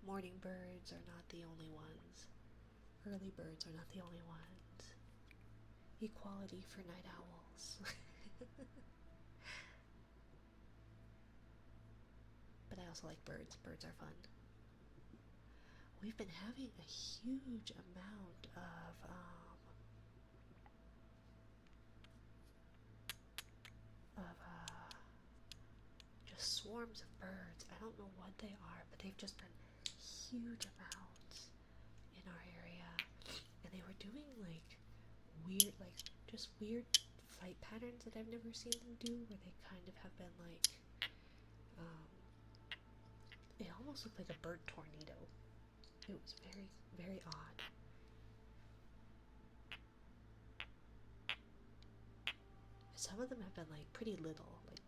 Morning birds are not the only ones. Early birds are not the only ones. Equality for night owls. But I also like birds. Birds are fun. We've been having a huge amount of just swarms of birds. I don't know what they are, but they've just been huge amounts in our area, and they were doing like weird flight patterns that I've never seen them do, where they kind of have been like it almost looked like a bird tornado. It was very, very odd. Some of them have been like pretty little, like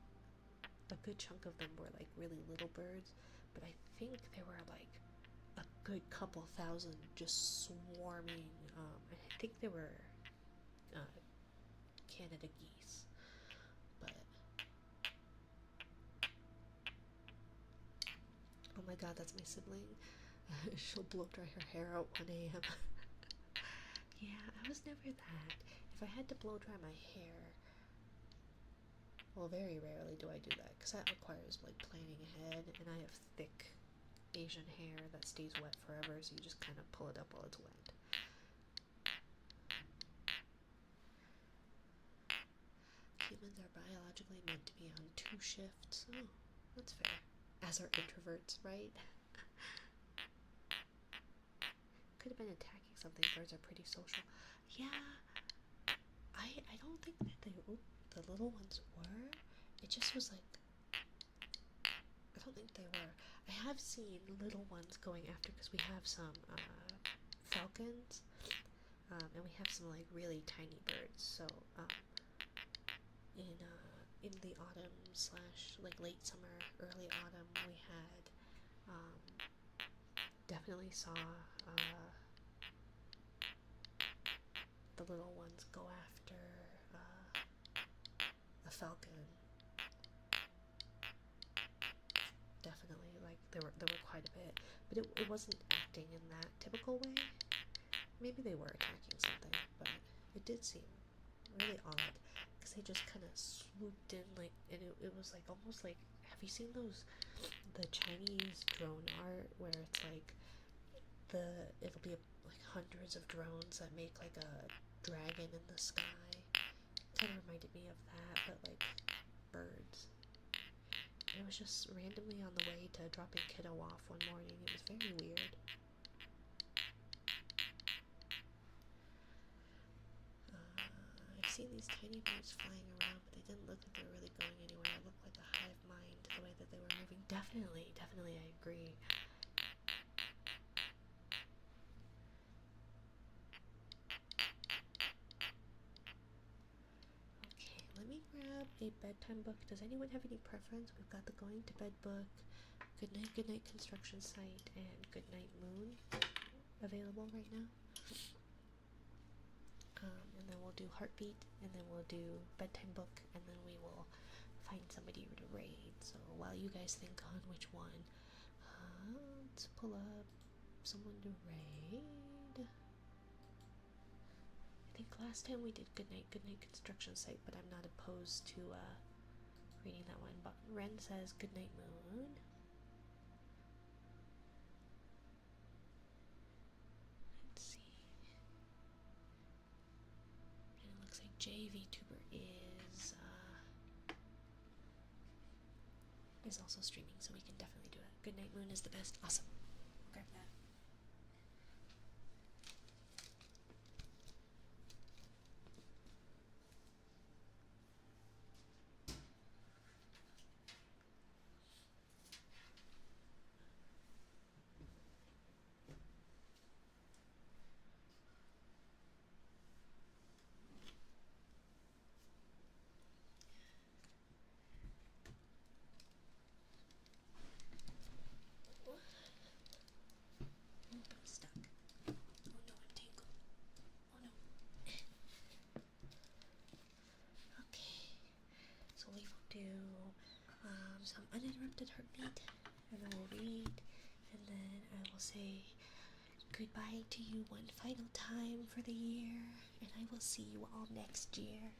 a good chunk of them were like really little birds, but I think there were like a good couple thousand just swarming. I think they were Canada geese, but oh my god, that's my sibling. She'll blow dry her hair at 1 a.m. Yeah, I was never that. If I had to blow dry my hair, well, very rarely do I do that, because that requires like planning ahead, and I have thick Asian hair that stays wet forever, so you just kind of pull it up while it's wet. Humans are biologically meant to be on 2 shifts. Oh, that's fair. As are introverts, right? Could have been attacking something. Birds are pretty social. Yeah, I don't think that the little ones were. It just was like, I don't think they were. I have seen little ones going after, because we have some falcons, and we have some like really tiny birds. So in the autumn / like late summer, early autumn, we had definitely saw the little ones go after a falcon. Definitely, like there were quite a bit, but it wasn't acting in that typical way. Maybe they were attacking something, but it did seem really odd, because they just kind of swooped in, like, and it was like almost like, have you seen the Chinese drone art where it's like it'll be like hundreds of drones that make like a dragon in the sky? Kind of reminded me of that, but like birds. And it was just randomly on the way to dropping kiddo off one morning. It was very weird. I've seen these tiny birds flying around, but they didn't look like they were really going anywhere. It looked like a hive mind, the way that they were moving. Definitely, I agree. Okay, let me grab a bedtime book. Does anyone have any preference? We've got the Going to Bed book, Good Night Construction Site, and Good Night Moon available right now. And then we'll do heartbeat, and then we'll do bedtime book, and then we will find somebody to raid. So while you guys think on which one, let's pull up someone to raid. I think last time we did Goodnight Construction Site, but I'm not opposed to reading that one. But Ren says Goodnight Moon. Let's see. And it looks like JVTuber is also streaming, so we can definitely do it. Goodnight Moon is the best. Awesome. Grab that. I'm stuck. Oh no, I'm tangled. Oh no. Okay. So we will do some uninterrupted heartbeat, and I will read, and then I will say goodbye to you one final time for the year, and I will see you all next year.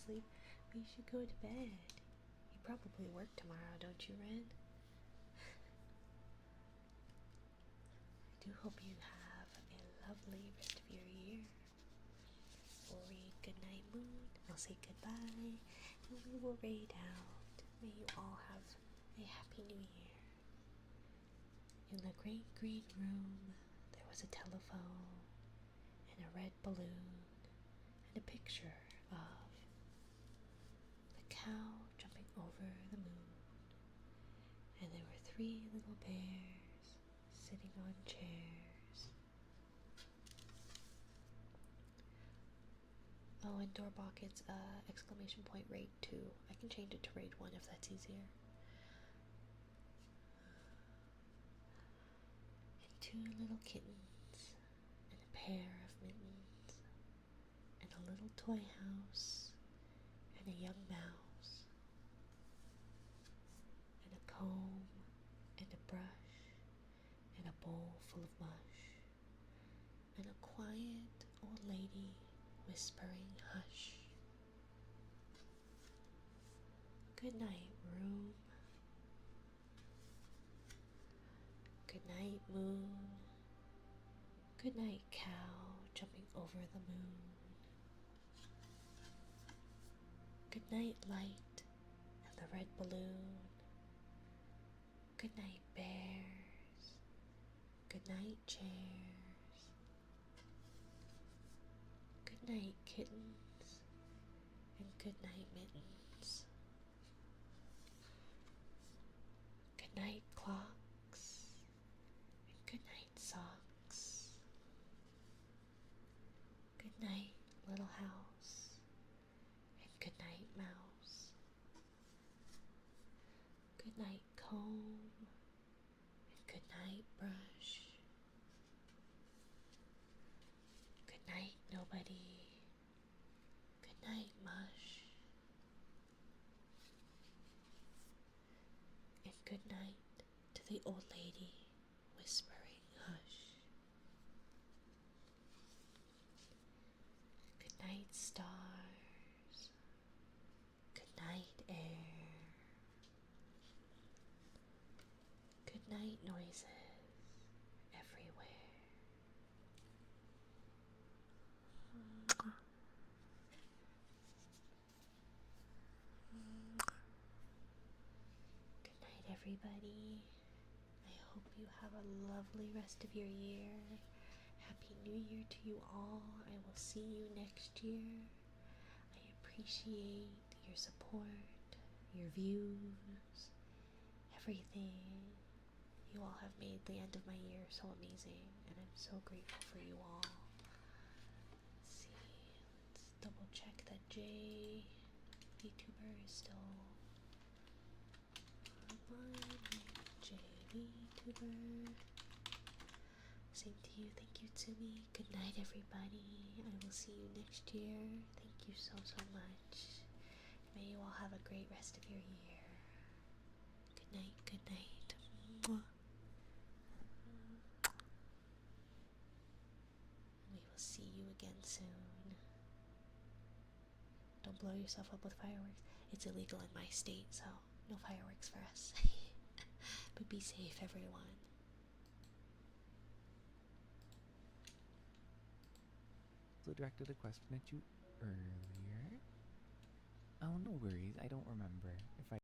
Asleep. We should go to bed. You probably work tomorrow, don't you, Ren? I do hope you have a lovely rest of your year. We'll read Goodnight Moon. I'll say goodbye, and we will raid out. May you all have a happy new year. In the great green room, there was a telephone and a red balloon and a picture of the cow jumping over the moon. And there were 3 little bears sitting on chairs. Oh, and Doorbok, it's exclamation point raid 2. I can change it to raid 1 if that's easier. And 2 little kittens, and a pair of mittens, and a little toy house, and a young mouse, and a comb, and a brush, and a bowl full of mush, and a quiet old lady whispering hush. Good night, room. Good night, moon. Good night, cow jumping over the moon. Good night, light and the red balloon. Good night, bears. Good night, chairs. Good night, kittens. And good night, mittens. Good night, clocks. And good night, socks. Good night, little house. And good night, mouse. Good night, comb. And good night, brush. Good night, nobody. Good night, mush. And good night to the old lady whispering hush. Good night, stars. Good night, air. Good night, noises everywhere. Good night, everybody. I hope you have a lovely rest of your year. Happy New Year to you all. I will see you next year. I appreciate your support, your views, everything. You all have made the end of my year so amazing, and I'm so grateful for you all. Let's see, let's double check that J VTuber is still online. J VTuber. Same to you. Thank you, Tsumi. Good night, everybody. I will see you next year. Thank you so much. May you all have a great rest of your year. Good night, good night. Mwah. We will see you again soon. Don't blow yourself up with fireworks. It's illegal in my state, so no fireworks for us. But be safe, everyone. So directed a question at you earlier. Oh, no worries. I don't remember if I